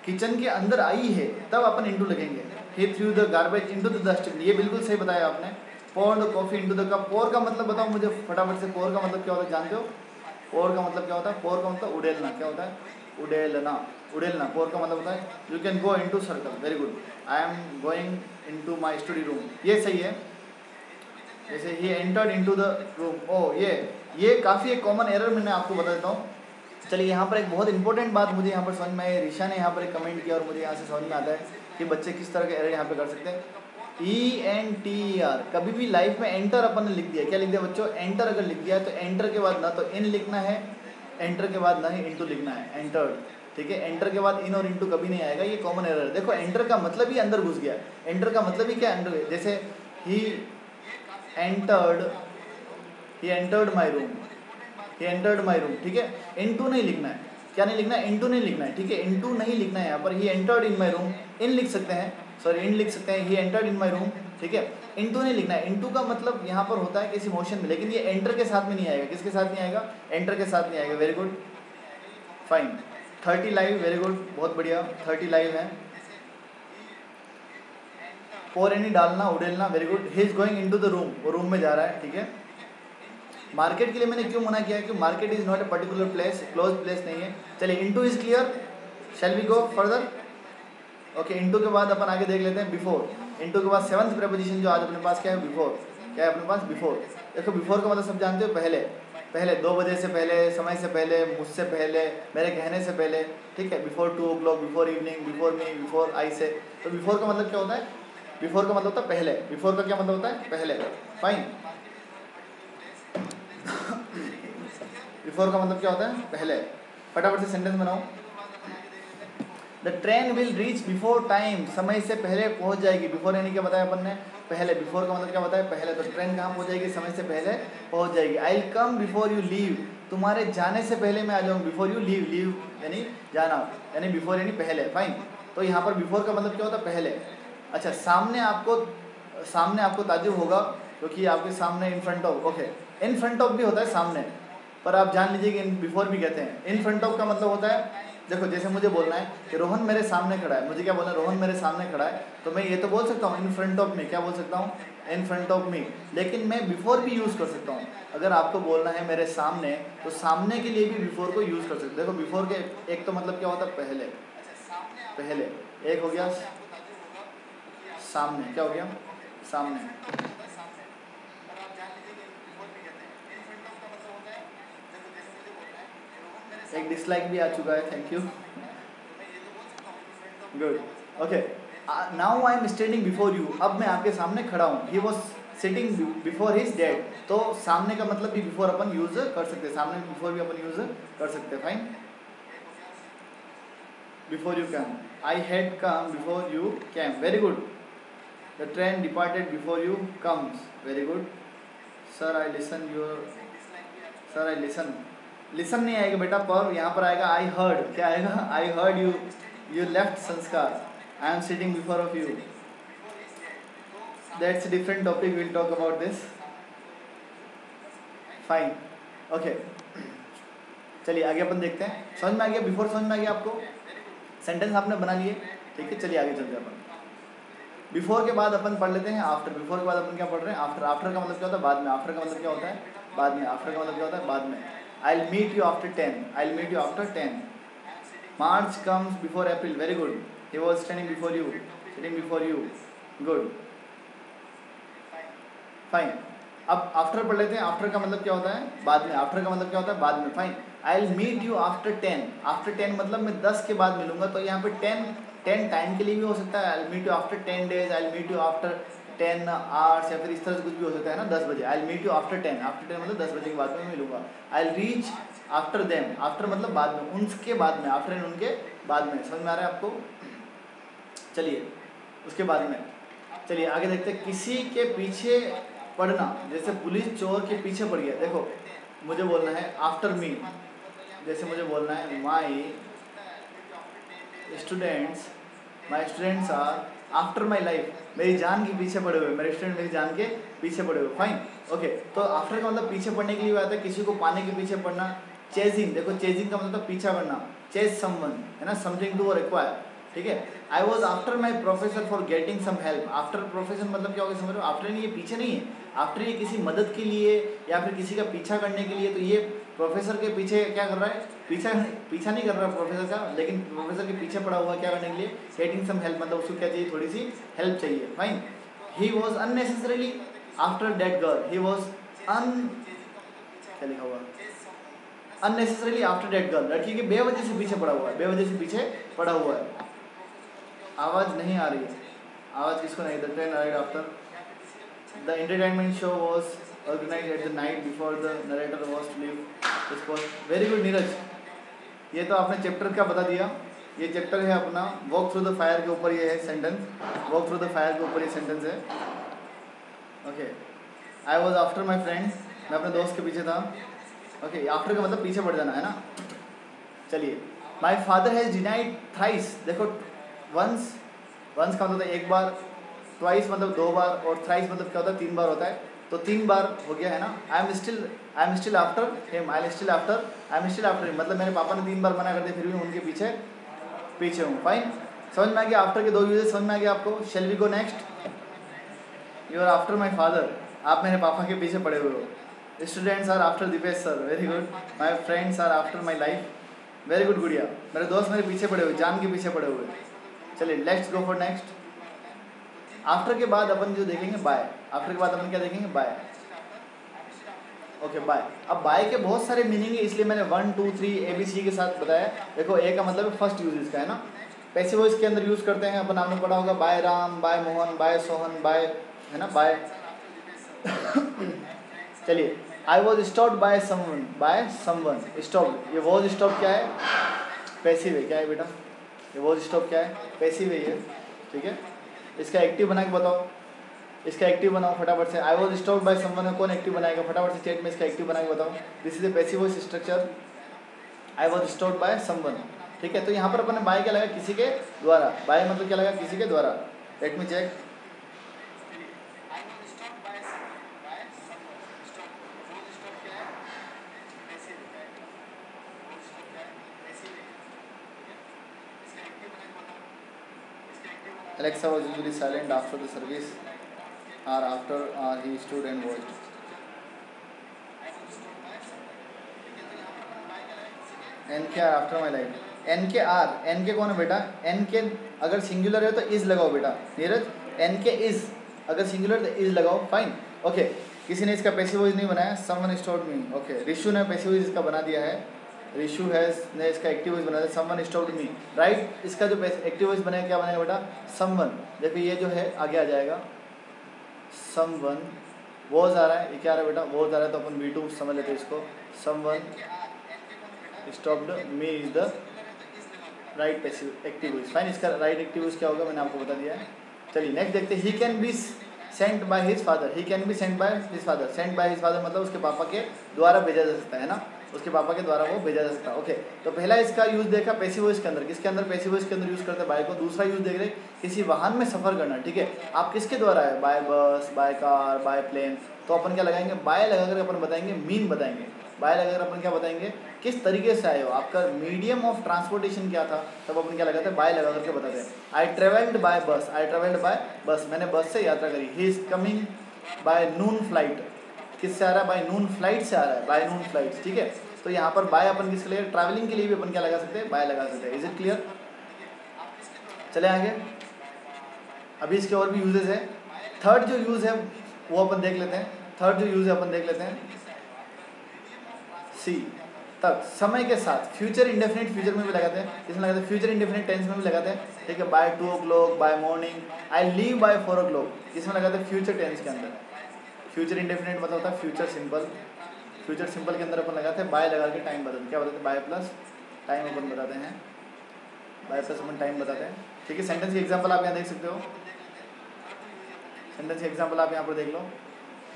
किचन के अंदर आई है तब अपन इनटू लगेंगे। He threw the garbage into the dustbin. ये बिल्कुल सही बताया आपने। Pour the coffee into the cup. Pour का मतलब बताओ मुझे फटाफट से। पोर का मतलब क्या होता है जानते हो? पोर का मतलब क्या होता है? पोर का मतलब उड़ेलना। क्या होता है? उड़ेलना, उड़ेलना। पोर का मतलब होता है you can go into circle. Very good. I am going into my study room, ये सही है। जैसे ही एंटर्ड इनटू द रूम। ओ ये काफ़ी एक कॉमन एरर मैंने आपको बता देता हूँ। चलिए यहाँ पर एक बहुत इंपॉर्टेंट बात मुझे यहाँ पर समझ में आई। ऋषा ने यहाँ पर एक कमेंट किया और मुझे यहाँ से समझ में आता है कि बच्चे किस तरह के एरर यहाँ पे कर सकते हैं। ENTER, कभी भी लाइफ में एंटर अपन ने लिख दिया, क्या लिख दिया बच्चों? एंटर अगर लिख दिया है तो एंटर के बाद ना तो इन लिखना है, एंटर के बाद ना ही इनटू लिखना है। एंटर्ड, ठीक है। एंटर के बाद इन और इनटू कभी नहीं आएगा, ये कॉमन एरर है। देखो एंटर का मतलब ही अंदर घुस गया। एंटर का मतलब ही क्या? अंदर। जैसे ही entered my room, he entered my room, ठीक है। इनटू नहीं लिखना है। क्या नहीं लिखना है? इनटू नहीं लिखना है, ठीक है। इनटू नहीं लिखना है यहाँ पर। He entered in my room, इन लिख सकते हैं, सॉरी इन लिख सकते हैं। He entered in my room, ठीक है। इनटू नहीं लिखना है। इनटू का मतलब यहाँ पर होता है किसी मोशन में, लेकिन ये एंटर के साथ में नहीं आएगा। किसके साथ नहीं आएगा? एंटर के साथ नहीं आएगा। Very good, fine. 30 live, very good, बहुत बढ़िया। 30 लाइव है। पोर एनी डालना, उड़ेलना, very good. He is going into the room, वो रूम में जा रहा है, ठीक है। मार्केट के लिए मैंने क्यों मना किया? कि market is not a particular place, close place नहीं है। चलिए into is clear, shall we go further? Okay, into के बाद अपन आगे देख लेते हैं बिफोर। इनटू के बाद सेवंथ प्रेपोजिशन जो आज अपने पास क्या है? बिफोर। क्या है अपने पास? बिफोर। देखो बिफोर का मतलब सब जानते हो, पहले। पहले 2 बजे से पहले, समय से पहले, मुझसे पहले, मेरे कहने से पहले, ठीक है। Before 2 o'clock, before evening, before me, before I से। तो बिफोर का मतलब क्या होता है? बिफोर का मतलब होता है पहले। बिफोर का क्या मतलब होता है? पहले, फाइन। बिफोर का मतलब क्या होता है? पहले। फटाफट से सेंटेंस बनाओ। The train will reach before time, समय से पहले पहुंच जाएगी। बिफोर यानी क्या बताया अपन ने, पहले। बिफोर का मतलब क्या बताया, पहले। तो ट्रेन कहाँ पहुंच जाएगी, समय से पहले पहुंच जाएगी। आई will come before you leave, तुम्हारे जाने से पहले मैं आ जाऊँगा। बिफोर यू लीव, लीव यानी जाना, यानी बिफोर यानी पहले, फाइन। तो यहाँ पर बिफोर का मतलब क्या होता है, पहले। अच्छा, सामने आपको ताज्जुब होगा क्योंकि आपके सामने in front of, okay, in front of भी होता है सामने, पर आप जान लीजिए कि इन बिफोर भी कहते हैं। इन फ्रंट ऑफ का मतलब होता है, देखो जैसे मुझे बोलना है कि रोहन मेरे सामने खड़ा है, मुझे क्या बोलना है, रोहन मेरे सामने खड़ा है, तो मैं ये तो बोल सकता हूँ इन फ्रंट ऑफ मी, क्या बोल सकता हूँ, इन फ्रंट ऑफ मी। लेकिन मैं बिफोर भी यूज़ कर सकता हूँ। अगर आपको बोलना है मेरे सामने, तो सामने के लिए भी बिफोर को यूज़ कर सकते हैं। देखो बिफोर के एक तो मतलब क्या होता है, पहले, पहले। एक हो गया सामने, क्या हो गया, सामने। एक डिसलाइक भी आ चुका है, thank you, good, okay. Now I am standing before you, अब मैं आपके सामने खड़ा हूँ। ही was sitting before his dad, तो सामने का मतलब भी बिफोर अपन यूज कर सकते हैं, सामने बिफोर भी अपन यूज कर सकते हैं, fine. Before you came, I had come before you came, very good. The train departed before you comes, very good. Sir I listen your, sir I listen, listen नहीं आएगा बेटा, पर यहाँ पर आएगा आई हर्ड, क्या आएगा, I heard you, you left Sanskar, I am sitting before of you. That's a different topic, we'll talk about this, fine, okay। चलिए आगे अपन देखते हैं। समझ में आ गया, बिफोर समझ में आ गया आपको, सेंटेंस आपने बना लिए, ठीक है। चलिए आगे चलते हैं अपन। बिफोर के बाद अपन पढ़ लेते हैं आफ्टर। बिफोर के बाद अपन क्या पढ़ रहे हैं, आफ्टर। आफ्टर का मतलब क्या होता है, बाद में। आफ्टर का मतलब क्या होता है, बाद में। आफ्टर का मतलब क्या होता है, बाद में। I will meet you after 10, I will meet you after 10। March comes before April, very good. He was standing before you, sitting before you, good, fine. अब आफ्टर पढ़ लेते हैं। आफ्टर का मतलब क्या होता है, बाद में। आफ्टर का मतलब क्या होता है, बाद में, fine. I will meet you after 10, after 10 मतलब मैं 10 के बाद मिलूंगा, तो यहाँ पे 10 टाइम के लिए भी हो सकता है। I will meet you after 10 days, I will meet you after 10 hours, या फिर इस तरह से कुछ भी हो सकता है ना, 10 बजे। I will meet you after 10, after 10 मतलब 10 बजे के बाद में मिलूंगा। I will reach after them, after मतलब बाद में, उनके बाद में, आफ्टर उनके बाद में। समझ में आ रहा है आपको, चलिए उसके बाद में। चलिए आगे देखते हैं। किसी के पीछे पढ़ना, जैसे पुलिस चोर के पीछे पड़ गया। देखो मुझे बोलना है आफ्टर मी, जैसे मुझे बोलना है my students are after my life, मेरी जान के पीछे पड़े हुए, मेरे स्टूडेंट मेरी जान के पीछे पड़े हुए, फाइन, ओके। तो आफ्टर का मतलब पीछे पड़ने के लिए आता है, किसी को पाने के पीछे पड़ना। चेजिंग, देखो चेजिंग का मतलब पीछा करना, चेज समवन है ना, समथिंग टू रिक्वायर, ठीक है। I was after my professor for getting some help, after professor मतलब क्या होगा, समझ रहे हो, आफ्टर नहीं, ये पीछे नहीं है, आफ्टर ये किसी मदद के लिए या फिर किसी का पीछा करने के लिए। तो ये प्रोफेसर के पीछे क्या कर रहा है, पीछा नहीं कर रहा है प्रोफेसर का, लेकिन प्रोफेसर के पीछे पड़ा हुआ क्या करने के लिए, गेटिंग सम हेल्प, मतलब उसको क्या चाहिए, थोड़ी सी हेल्प चाहिए, fine. He was unnecessarily after that girl, he was क्या लिखा हुआ, अननेसेसरीली आफ्टर डेट गर्ल, लड़की के बेवजह से पीछे पड़ा हुआ है, बेवजह से पीछे पड़ा हुआ है। आवाज़ नहीं आ रही है, आवाज़ किसको नहीं, the train arrived after the entertainment show was organise at the night before the narrator was to leave this post, very good Neeraj. ये तो आपने चैप्टर क्या बता दिया, ये चैप्टर है अपना वॉक थ्रू द फायर के ऊपर, ये है sentence, walk through the fire के ऊपर ये सेंटेंस है, okay. I was after my friend, मैं अपने दोस्त के पीछे था, ओके। आफ्टर का मतलब पीछे पड़ जाना है ना। चलिए, my father has denied thrice, देखो वंस का मतलब एक बार, ट्वाइस मतलब 2 बार, और थ्राइस मतलब क्या होता है, 3 बार होता है, तो 3 बार हो गया है ना। I am still after him, I am still after him मतलब मेरे पापा ने 3 बार मना कर दिया, फिर भी उनके पीछे हूँ, फाइन। समझ में आ गया, आफ्टर के 2 यूजेस समझ में आ गया आपको। Shall we go next. You are after my father, आप मेरे पापा के पीछे पड़े हुए हो। Students are after Dipesh sir, very good. My friends are after my life, very good Gudiya. मेरे दोस्त मेरे पीछे पड़े हुए, जान के पीछे पड़े हुए। चलिए let's go for next. After के बाद अपन जो देखेंगे बाय, आफ्टर के बाद अपन क्या देखेंगे, बाय, ओके बाय। अब बाय के बहुत सारे मीनिंग है, इसलिए मैंने 1 2 3 ABC के साथ बताया। देखो ए का मतलब फर्स्ट यूज इसका है ना, पैसिव वॉइस के अंदर यूज करते हैं अपन, आपने पढ़ा होगा by Ram, by Mohan, by Sohan, by है ना, बाय चलिए, I was stopped by someone, stopped, ये वॉज स्टॉप क्या है, पैसिव है, क्या है बेटा, ये वॉज स्टॉप क्या है, पैसिव है ये, ठीक है। इसका एक्टिव बना के बताओ, इसका एक्टिव बनाओ फटाफट से। I was stopped by someone, कौन एक्टिव बनाएगा फटाफट से चैट में इसका एक्टिव बना के बताओ। This is a passive voice structure, I was stopped by someone, ठीक है। तो यहाँ पर अपने बाय क्या लगा, किसी के द्वारा, बाय मतलब क्या लगा, किसी के द्वारा। Let me check, Alexa was usually silent after the service or after he stood and watched. N K R after my life, N K R, N K कौन है बेटा, एन के अगर सिंगुलर है तो इज लगाओ बेटा नीरज, एन के इज अगर सिंगुलर तो इज लगाओ, फाइन ओके। किसी ने इसका पैसिव वॉइस नहीं बनाया, समवन स्टॉप्ड मी, ओके। रिशु ने पैसिव वॉइस इसका बना दिया है, रिशु हैज ने इसका एक्टिव वॉइस बना दिया, समवन स्टॉप्ड मी, राइट। इसका जो एक्टिव वॉइस बनेगा क्या बनेगा बेटा, समवन। देखो ये जो है आगे आ जाएगा, समवन वॉज आ रहा है, ये क्या आ रहा है बेटा, वॉज आ रहा है, तो अपन V2 समझ लेते हैं इसको, someone stopped me is the right passive active voice, fine. इसका राइट एक्टिव वॉइस क्या होगा मैंने आपको बता दिया है। चलिए नेक्स्ट देखते हैं, he can be sent by his father, he can be sent by his father, sent by his father मतलब उसके पापा के द्वारा भेजा जा सकता है ना, उसके पापा के द्वारा वो भेजा जा सकता है, ओके। तो पहला इसका यूज देखा पैसिव वॉइस के अंदर, किसके अंदर, पैसिव वॉइस के अंदर यूज करते हैं बाय को। दूसरा यूज देख रहे किसी वाहन में सफर करना, ठीक है। आप किसके द्वारा है, बाय बस, बाय कार, बाय प्लेन, तो अपन क्या लगाएंगे, बाय लगाकर अपन बताएंगे, मीन बताएंगे, बाय लगाकर अपन क्या बताएंगे, किस तरीके से आए हो, आपका मीडियम ऑफ ट्रांसपोर्टेशन क्या था, तब अपन क्या लगाते हैं, बाय लगा करके बताते हैं। आई ट्रेवल्ड बाय बस, आई ट्रेवल्ड बाय बस, मैंने बस से यात्रा करी। He is coming by noon flight, किससे आ रहा है, बाय नून फ्लाइट से आ रहा है, बाय नून फ्लाइट, ठीक है। तो यहाँ पर बाय अपन किसके लिए, ट्रैवलिंग के लिए भी अपन क्या लगा सकते हैं, बाय लगा सकते हैं। इज इट क्लियर, चले आगे। अभी इसके और भी यूजेस है। थर्ड जो यूज है वो अपन देख लेते हैं, थर्ड जो यूज है अपन देख लेते हैं, सी तक, समय के साथ, फ्यूचर इंडेफिनिट फ्यूचर में भी लगाते हैं, इसमें लगाते हैं फ्यूचर इंडेफिनिट टेंस में भी लगाते हैं, ठीक है। By 2 o'clock, by morning, I leave by 4 o'clock, इसमें लगाते हैं फ्यूचर टेंस के अंदर। फ्यूचर इंडेफिनिट मतलब होता है फ्यूचर सिंपल, फ्यूचर सिंपल के अंदर अपन लगाते हैं बाय लगा के टाइम बताते हैं, क्या बताते हैं, बाय प्लस टाइम अपन बताते हैं, बाय प्लस अपन टाइम बताते हैं, ठीक है। सेंटेंस की एग्जांपल आप यहाँ देख सकते हो, सेंटेंस की एग्जांपल आप यहाँ पर देख लो,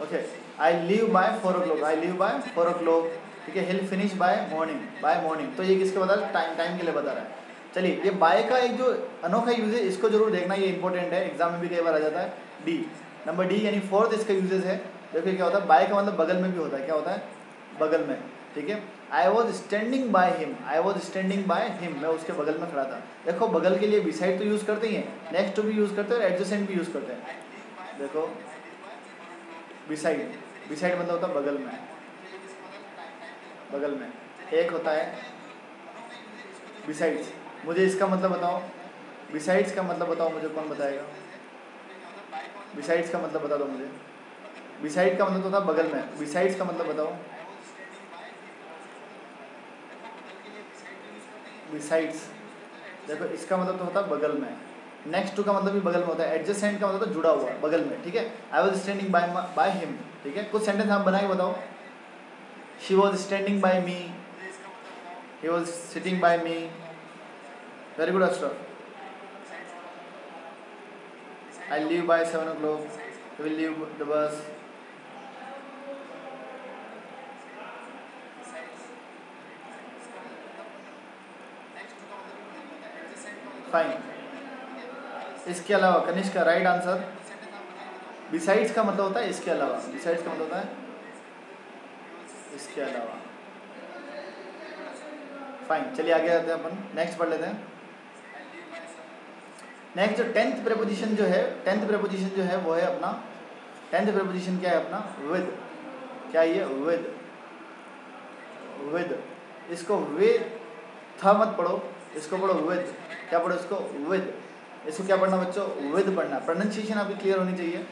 okay. I leave by 4 o'clock, I leave by 4 o'clock, ठीक है। He'll finish by morning, by morning, तो ये किसके बता रहा है, टाइम, टाइम के लिए बता रहा है। चलिए ये बाय का एक जो अनोखा यूज है इसको जरूर देखना, ये इंपॉर्टेंट है, एग्जाम में भी कई बार आ जाता है। डी नंबर डी यानी फोर्थ इसका यूजेस है। देखिए क्या होता है, बाय का मतलब बगल में भी होता है, क्या होता है, बगल में, ठीक है। I was standing by him, I was standing by him, मैं उसके बगल में खड़ा था। देखो बगल के लिए बिसाइड तो यूज़ करते ही हैं, नेक्स्ट टू भी यूज़ करते हैं और एडजेसेंट भी यूज़ करते हैं। देखो बिसाइड, बिसाइड मतलब होता है बगल में, बगल में। एक होता है बिसाइड्स, मुझे इसका मतलब बताओ, बिसाइड्स का मतलब बताओ मुझे, कौन बताएगा, बिसाइड्स का मतलब बता दो मुझे। बिसाइड का मतलब होता है बगल में, बिसाइड्स का मतलब बताओ, बिसाइड्स, देखो इसका मतलब तो होता है बगल में, नेक्स्ट टू का मतलब भी बगल में होता है, एडजेसेंट का मतलब होता है जुड़ा हुआ, बगल में, ठीक है। I was standing by him, ठीक है। कुछ सेंटेंस आप बना के बताओ, she was standing by me, he was sitting by me, very good Ashraf. I leave by 7 o'clock, he will leave the bus, fine. इसके अलावा कनिष्क का राइट आंसर, बिसाइड्स का मतलब होता है इसके अलावा, बिसाइड्स का मतलब होता है इसके अलावा, फाइन। चलिए आगे आते हैं अपन, नेक्स्ट पढ़ लेते हैं। नेक्स्ट जो 10th प्रेपोजिशन जो है, 10th प्रेपोजिशन जो है वो है अपना, 10th प्रेपोजिशन क्या है अपना, विद, क्या ये, विद, विद। इसको विद था मत पढ़ो, इसको पढ़ो विद, क्या पढ़ो इसको, विद। इसको क्या पढ़ना बच्चों, विद पढ़ना, प्रोनाउंसिएशन आपकी क्लियर होनी चाहिए,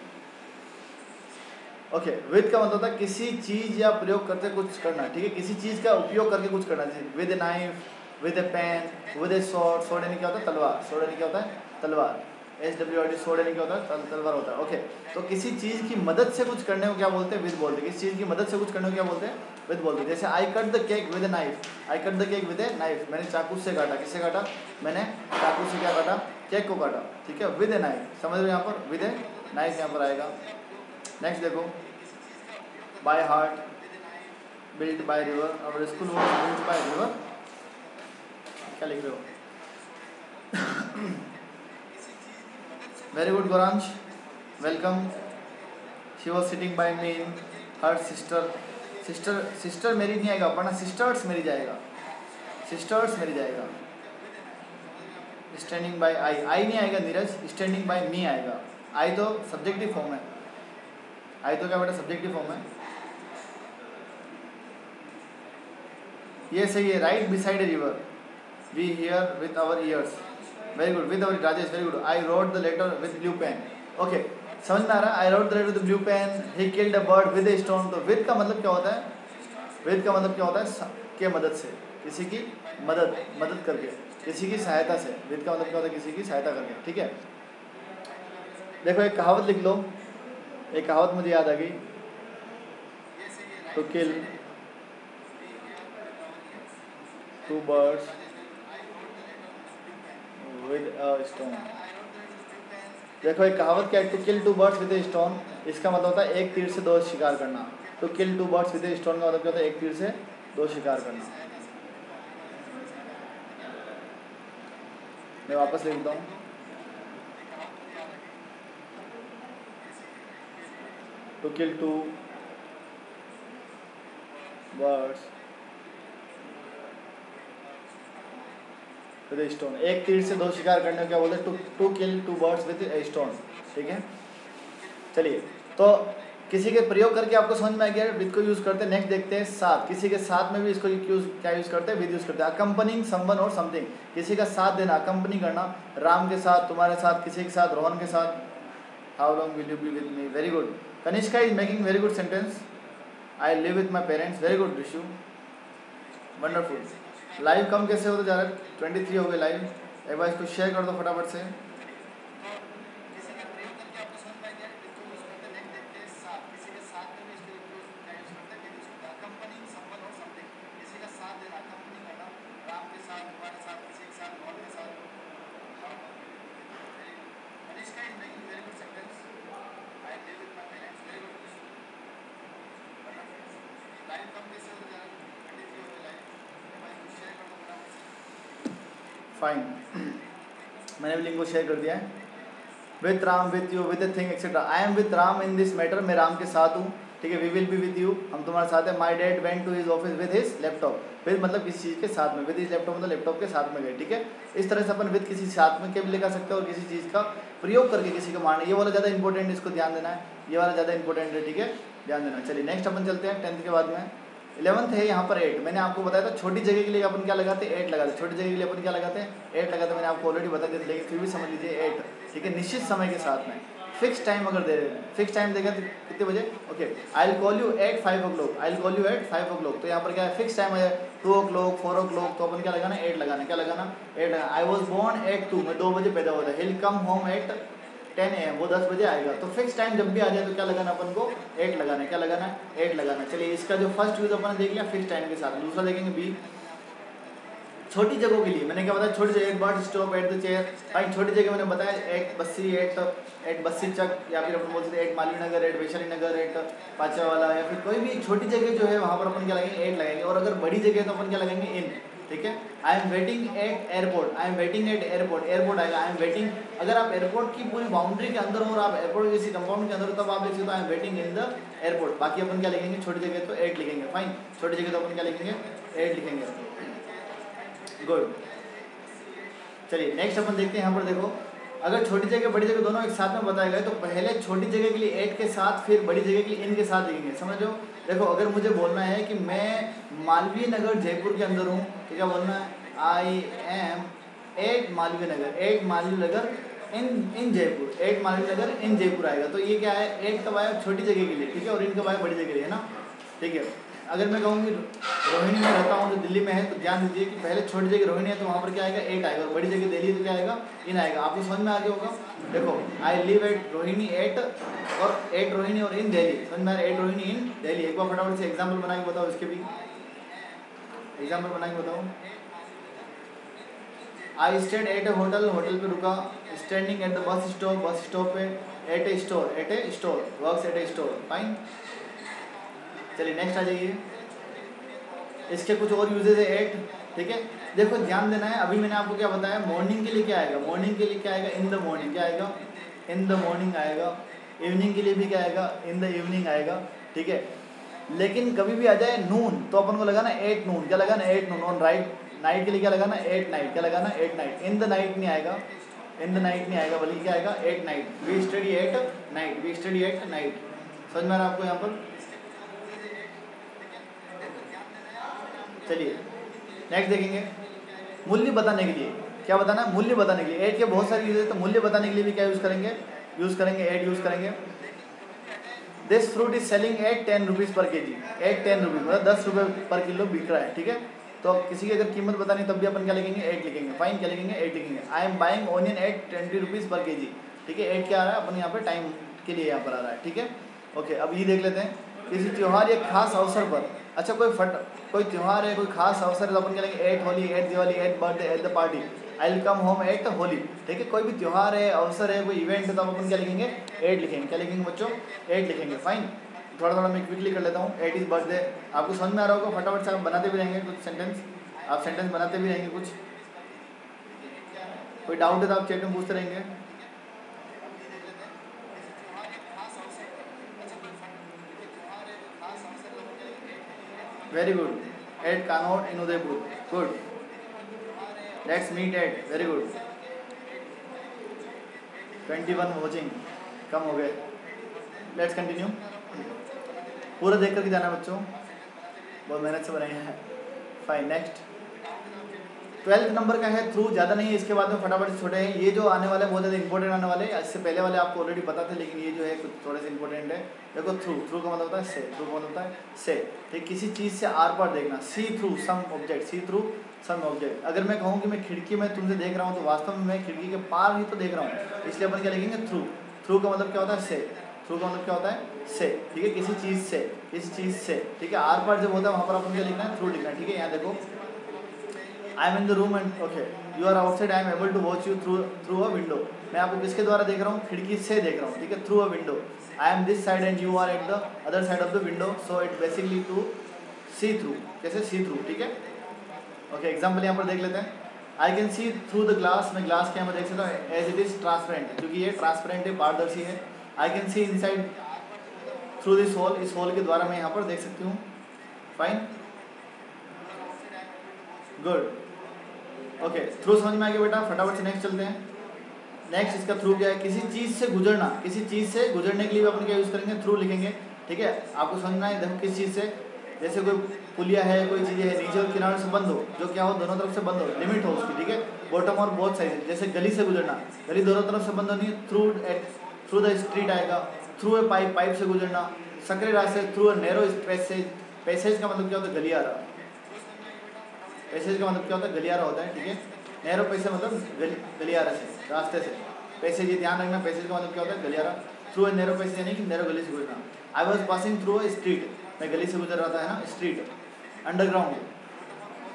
ओके। विद का मतलब होता है किसी चीज़ या प्रयोग करते कुछ करना, ठीक है, किसी चीज़ का उपयोग करके कुछ करना, जैसे with a knife, with a pen, with a sword, sword यानी क्या होता है, तलवार, स्वॉर्ड यानी क्या होता है, तलवार, SWORD स्वॉर्ड यानी क्या होता है, तलवार होता है। ओके, तो किसी चीज़ की मदद से कुछ करने को क्या बोलते हैं, विद बोलते हैं। किसी चीज़ की मदद से कुछ करने को क्या बोलते हैं, विद बोलते हैं। जैसे I cut the cake with a knife, I cut the cake with a knife, मैंने चाकू से काटा। किससे काटा, मैंने चाकू से क्या काटा, केक को काटा, ठीक है, विद ए नाइफ। समझ लो यहाँ पर विद ए नाइफ यहाँ पर आएगा। नेक्स्ट देखो, by heart, built by river, और school was built by river, क्या लिख रहे हो? Very good Gauransh, welcome. She was sitting by me in her sister, sister मेरी नहीं आएगा, वरना सिस्टर्स मेरी जाएगा, सिस्टर्स मेरी जाएगा। स्टैंडिंग बाय आई नहीं आएगा नीरज, स्टैंडिंग बाय मी आएगा। आई तो सब्जेक्टिव फॉर्म है, आई तो क्या बेटा सब्जेक्टिव फॉर्म है। ये सही है, right beside a river, we hear with our ears, very good, with our, Rajesh very good. I wrote the letter with blue pen, okay समझ में आ रहा है। I wrote the letter with blue pen, he killed a bird with a stone. तो विद का मतलब क्या होता है, विद का मतलब क्या होता है, के मदद से, किसी की मदद करके, किसी की सहायता से। विद का मतलब क्या होता है, किसी की सहायता करके, ठीक है। देखो एक कहावत लिख लो, एक कहावत मुझे याद आ गई, to kill two birds with a stone. देखो एक कहावत क्या है, to kill two birds with a stone, इसका मतलब होता है एक तीर से दो शिकार करना। To kill two birds with a stone का मतलब क्या होता है, एक तीर से दो शिकार करना। मैं वापस लिखता हूँ, to kill two birds with a stone, एक तीर से दो शिकार करने को क्या बोलते हैं, to kill two birds with a stone, ठीक है। चलिए, तो किसी के प्रयोग करके आपको समझ में आ गया विद को यूज़ करते हैं। नेक्स्ट देखते हैं साथ, किसी के साथ में भी इसको क्या यूज़ करते हैं, विद यूज़ करते हैं। अकम्पनिंग समवन और समथिंग, किसी का साथ देना, अकम्पनी करना, राम के साथ, तुम्हारे साथ, किसी के साथ, रोहन के साथ। How long will you be with me, very good. Kanishka is making very good sentence, I live with my parents, very good Rishu, wonderful. Live कम कैसे होते जा रहा है, 23 हो गए लाइव, एक बार इसको शेयर कर दो फटाफट से। फाइन, मैंने भी लिंक को शेयर कर दिया है। With Ram, with you, with a thing etcetera. I am with Ram in this matter, मैं राम के साथ हूँ, ठीक है। We will be with you, हम तुम्हारे साथ हैं। My dad went to his office with his laptop, with मतलब किसी चीज़ के साथ में, विद हिज लैपटॉप मतलब लैपटॉप के साथ में गए, ठीक है। इस तरह से अपन विद किसी साथ में के भी लिखा सकते हैं, और किसी चीज़ का प्रयोग करके किसी को मारना। ये वाला ज़्यादा इंपॉर्टेंट है, इसको ध्यान देना है, ये वाला ज़्यादा इंपॉर्टेंट है, ठीक है, ध्यान देना। चलिए नेक्स्ट अपन चलते हैं 10th के बाद में। 11th है यहाँ पर 8, मैंने आपको बताया था छोटी जगह के लिए अपन क्या लगाते हैं, 8 लगाते हैं। छोटी जगह के लिए अपन क्या लगाते हैं, 8 लगाते हैं, मैंने आपको ऑलरेडी बता दिया, लेकिन फिर भी समझ लीजिए 8, ठीक है। निश्चित समय के साथ में फिक्स टाइम अगर दे रहे हैं, फिक्स टाइम देगा तो कितने बजे, okay. I will call you at 5 o'clock, I will call you at 5 o'clock, तो यहाँ पर क्या है, फिक्स टाइम है 2 o'clock 4 o'clock, तो अपन क्या लगाना, 8 लगाना, क्या लगाना, 8 लगाना। आई वॉज बोर्न एट 2, मैं 2 बजे पैदा हुआ था। हिल कम होम एट 10 AM, वो 10 बजे आएगा। तो फिक्स टाइम जब भी आ जाए तो क्या लगाना अपन को, 8 लगाना, क्या लगाना, 8 लगाना। चलिए इसका जो फर्स्ट यूज अपन ने देख लिया फिक्स टाइम के साथ। दूसरा देखेंगे बी, छोटी जगहों के लिए। मैंने क्या बताया, छोटी जगह, एक बार स्टॉप एट द चेयर, भाई छोटी जगह मैंने बताया, एट बस्सी, एट बस्सी चक, या फिर अपन बोल सकते एट मालवीय नगर, एट वैशाली नगर, एट पाचावाला, या फिर कोई भी छोटी जगह जो है वहाँ पर अपन क्या लगेंगे, 8 लगाएंगे। और अगर बड़ी जगह तो अपन क्या लगेंगे, इन, ठीक है। I am waiting at airport, I am waiting at airport, airport आएगा। आई एम वेटिंग, अगर आप एयरपोर्ट की पूरी बाउंड्री के अंदर हो और आप एयरपोर्ट किसी कंपाउंड के अंदर हो, तब आप लिख सकते हो आई am waiting in the airport. बाकी अपन क्या लिखेंगे, छोटी जगह तो 8 लिखेंगे, फाइन। छोटी जगह तो अपन क्या लिखेंगे, 8 लिखेंगे, गुड। चलिए नेक्स्ट अपन देखते हैं। यहाँ पर देखो, अगर छोटी जगह बड़ी जगह दोनों एक साथ में बताए गए तो पहले छोटी जगह के लिए 8 के साथ, फिर बड़ी जगह के लिए इन के साथ लिखेंगे, समझो। देखो अगर मुझे बोलना है कि मैं मालवीय नगर जयपुर के अंदर हूँ, तो क्या बोलना है, आई एम 8 मालवीय नगर, 8 मालवीय नगर इन जयपुर, 8 मालवीय नगर इन जयपुर आएगा। तो ये क्या है, 8 कब आया, छोटी जगह के लिए, ठीक है, और इन कब आया, बड़ी जगह के लिए, है ना, ठीक है। अगर मैं कहूँ कि रोहिणी में रहता हूँ जो दिल्ली में है, तो ध्यान दीजिए कि पहले छोटी जगह रोहिणी है तो वहाँ पर क्या आएगा, एट आएगा, और बड़ी जगह दिल्ली है तो क्या आएगा, इन आएगा। आपको समझ में आ गया होगा। देखो I live at Rohini at, और एट रोहिणी और इन दिल्ली, समझ में आ रहा है, एट रोहिणी इन दिल्ली। एक बार फटाफट से एग्जाम्पल बना के बताओ, इसके भी एग्जाम्पल बना के बताओ। I stayed at a hotel, hotel पे रुका। Standing at the bus stop, bus stop पे। At a store, at a store, works at a store. Fine, चलिए नेक्स्ट आ जाइए। इसके कुछ और यूजेज है एट, ठीक है। देखो ध्यान देना है, अभी मैंने आपको क्या बताया, मॉर्निंग के लिए क्या आएगा, मॉर्निंग के लिए क्या आएगा, इन द मॉर्निंग, क्या आएगा, इन द मॉर्निंग आएगा। इवनिंग के लिए भी क्या आएगा, इन द इवनिंग आएगा, ठीक है। लेकिन कभी भी आ जाए नून तो अपन को लगाना एट नून, क्या लगाना, at noon. On right, night के लिए क्या लगाना, एट नाइट, क्या लगाना, at night. In the night नहीं आएगा, इन द नाइट नहीं आएगा, बल्कि क्या आएगा, at night. We study at night, we study at night. समझ में आ रहा है आपको यहाँ पर। चलिए नेक्स्ट देखेंगे, मूल्य बताने के लिए क्या बताना है, मूल्य बताने के लिए। एट के बहुत सारे यूज है, तो मूल्य बताने के लिए भी क्या यूज़ करेंगे, एट यूज़ करेंगे। This fruit is selling at 10 rupees per KG, eight 10 rupees मतलब 10 रुपये पर किलो बिक रहा है, ठीक है। तो किसी की अगर कीमत बतानी तब भी अपन क्या लिखेंगे, एट लिखेंगे। फाइन, क्या लिखेंगे, एट लिखेंगे। I am buying onion at 20 rupees per KG, ठीक है। एट क्या आ रहा है अपन यहाँ पे, टाइम के लिए यहाँ पर आ रहा है, ठीक है। ओके, अब ये देख लेते हैं, किसी त्यौहार या खास अवसर पर, अच्छा कोई त्यौहार है, कोई खास अवसर है तो अपन क्या लिखेंगे, at Holi, at Diwali, at birthday, at the party, I will come home at Holi, ठीक है। कोई भी त्यौहार है, अवसर है, कोई इवेंट है तो अपन क्या लिखेंगे, एट लिखेंगे। क्या लिखेंगे बच्चों, एट लिखेंगे। फाइन, थोड़ा मैं क्विकली कर लेता हूँ। एट इज़ बर्थडे, आपको समझ में आ रहा होगा, फटाफट से आप बनाते भी रहेंगे कुछ सेंटेंस, आप सेंटेंस बनाते भी रहेंगे कुछ। कोई डाउट है तो आप चैट में पूछते रहेंगे। Very good, at Connaught in Udaipur, good. Let's meet at, very good. 21 watching, कम हो गए। लेट्स कंटिन्यू, पूरा देख करके जाना बच्चों, बहुत मेहनत से बनाया है। फाइन, नेक्स्ट 12th नंबर का है थ्रू, ज़्यादा नहीं है, इसके बाद में फटाफट से छोटे हैं। ये जो आने वाले बहुत ज़्यादा इंपॉर्टेंट आने वाले, इससे पहले वाले आपको ऑलरेडी पता थे, लेकिन ये जो है कुछ थोड़े से इंपॉर्टेंट है। देखो थ्रू, थ्रू का मतलब होता है से, थ्रू का मतलब होता है से, ठीक। किसी चीज़ से आर पार देखना, सी थ्रू सम ऑब्जेक्ट, सी थ्रू सम ऑब्जेक्ट। अगर मैं कहूँ कि मैं खिड़की में तुमसे देख रहा हूँ तो वास्तव में मैं खिड़की के पार ही तो देख रहा हूँ, इसलिए अपन क्या लिखेंगे, थ्रू। थ्रू का मतलब क्या होता है, से। थ्रू का मतलब क्या होता है, से, ठीक है। किसी चीज़ से, किसी चीज़ से, ठीक है। आर पार जब होता है वहाँ पर अपन क्या लिखना है, थ्रू लिखना है, ठीक है। यहाँ देखो, I am in the room and okay you are outside, I am able to watch you through a window. मैं आपको किसके द्वारा देख रहा हूँ, खिड़की से देख रहा हूँ, ठीक है, through a window. I am this side and you are at the other side of the window, so it basically to see through, कैसे, सी थ्रू, ठीक है। ओके, एग्जाम्पल यहाँ पर देख लेते हैं। आई can C through the glass, मैं ग्लास के यहाँ पर देख सकता हूँ, एज इट इज़ ट्रांसपेरेंट, क्योंकि ये ट्रांसपेरेंट है, पारदर्शी है। I can see inside through this hole, इस होल के द्वारा मैं यहाँ पर देख सकती हूँ। Fine, good, okay. थ्रू समझ में आ गया बेटा, फटाफट से नेक्स्ट चलते हैं। नेक्स्ट इसका थ्रू क्या है, किसी चीज़ से गुजरना, किसी चीज़ से गुजरने के लिए भी अपन क्या यूज़ करेंगे, थ्रू लिखेंगे, ठीक है। आपको समझना है, देखो किस चीज़ से, जैसे कोई पुलिया है, कोई चीज़ें है, नीचे और किनारे से बंद हो, जो क्या हो, दोनों तरफ से बंद हो, लिमिट हो उसकी, ठीक है। बॉटम और बोथ साइड, जैसे गली से गुजरना, गली दोनों तरफ से बंद होनी है, थ्रू द स्ट्रीट आएगा। थ्रू ए पाइप, पाइप से गुजरना। सकरे रास्ते, through a narrow passage, passage का मतलब क्या होता है, गलियारा। पैसेज का मतलब क्या होता है, गलियारा होता है, ठीक है। नैरो पैसेज मतलब गलियारा से, रास्ते से। पैसेज, ये ध्यान रखना, पैसेज का मतलब क्या होता है, गलियारा। थ्रू ए नैरो पैसेज यानी कि नैरो गली से गुजरना। I was passing through a street, मैं गली से गुजर रहा था, है ना, street. Underground,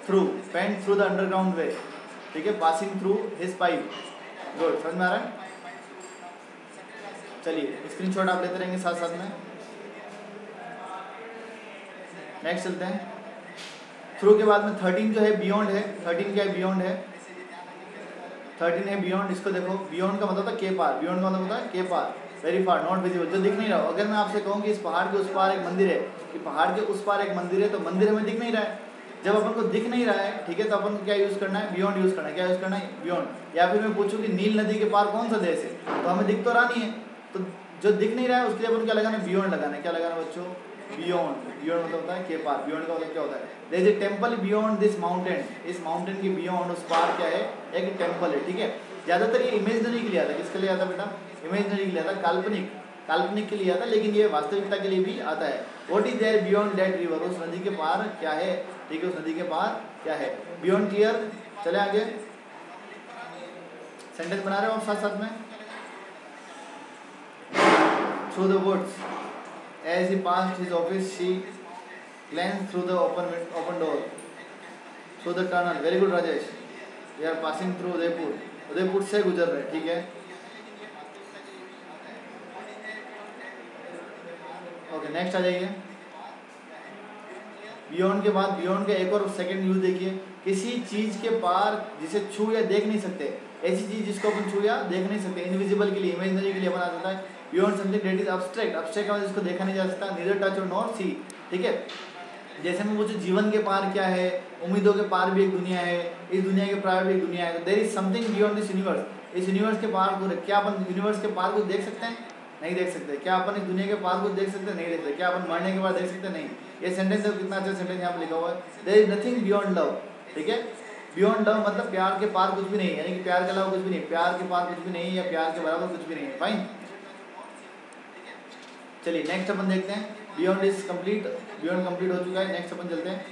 through, paint through the underground way, ठीक है। Passing through his pipe, good, समझ में आ रहा है। चलिए स्क्रीनशॉट आप लेते रहेंगे साथ साथ में। नेक्स्ट चलते हैं। थ्रू के बाद में 13 जो है बियॉन्ड है। 13 क्या है, बियॉन्ड है। 13 है बियॉन्ड, इसको देखो, बियॉन्ड का मतलब होता है के पार, बियॉन्ड का मतलब होता है के पार, वेरी फार, नॉट विजिबल, जो दिख नहीं रहा हो। अगर मैं आपसे कहूँ कि इस पहाड़ के उस पार एक मंदिर है, कि पहाड़ के उस पार एक मंदिर है, तो मंदिर हमें दिख नहीं रहा है। जब अपन को दिख नहीं रहा है, ठीक है, तो अपन को क्या यूज़ करना है, बियॉन्ड यूज़ करना है। क्या यूज़ करना है, बियॉन्ड। या फिर मैं पूछूँ कि नील नदी के पार कौन सा देश है, तो हमें दिख तो रहा नहीं है, तो जो दिख नहीं रहा है उसके लिए अपन क्या लगाना है, बियॉन्ड लगाना है। क्या लगाना है बच्चों, बियॉन्ड। बियॉन्ड मतलब होता है के पार, बियॉन्ड का मतलब क्या होता है, there is a temple beyond this mountain, इस माउंटेन के बियॉन्ड, उस पार क्या है, एक टेम्पल है, ठीक है। ज़्यादातर ये इमेजनरी के लिए आता है, किसके लिए आता है बेटा, इमेजनरी के लिए आता है, काल्पनिक के लिए आता है, लेकिन ये वास्तविकता के लिए भी आता है। What is there beyond that river, उस नदी के पार क्या है, ठीक है, उस नदी के पार क्या है। बियॉन्ड क्लियर, चले आगे, सेंटेंस बना रहे हो आप साथ साथ में। Through the woods as he passed his office she glanced through the open door through the tunnel. Very good Rajesh, we are passing through Udaipur, Udaipur से गुजर रहे, ठीक है। ओके नेक्स्ट आ जाइए। बियॉन्ड के बाद बियॉन्ड का एक और सेकंड यूज देखिए, किसी चीज के पार जिसे छू या देख नहीं सकते, ऐसी चीज जिसको अपन छू या देख नहीं सकते, इनविजिबल के लिए, इमेजिनरी के लिए बना जाता है beyond something that is abstract. Abstract का मतलब जिसको देखा नहीं जा सकता, नीदर टच और नॉट सी, ठीक है। जैसे मैं पूछूं जीवन के पार क्या है, उम्मीदों के पार भी एक दुनिया है, इस दुनिया के पार भी एक दुनिया है, there is something beyond this universe. इस यूनिवर्स के पार को क्या अपन यूनिवर्स के पार को देख सकते हैं, नहीं देख सकते। क्या अपन इस दुनिया के पार को देख सकते हैं, नहीं देख सकते। क्या अपन मरने के बाद देख सकते हैं, नहीं। ये सेंटेंस है, कितना अच्छा सेंटेंस यहाँ पे लिखा हुआ है, there is nothing beyond love, ठीक है। बियॉन्ड लव मतलब प्यार के पार कुछ भी नहीं है, यानी कि प्यार के अलावा कुछ भी नहीं, प्यार के पार कुछ भी नहीं है या प्यार के बराबर कुछ भी नहीं है, फाइन। चलिए नेक्स्ट अपन देखते हैं, beyond is complete, beyond complete हो चुका है। नेक्स्ट अपन चलते हैं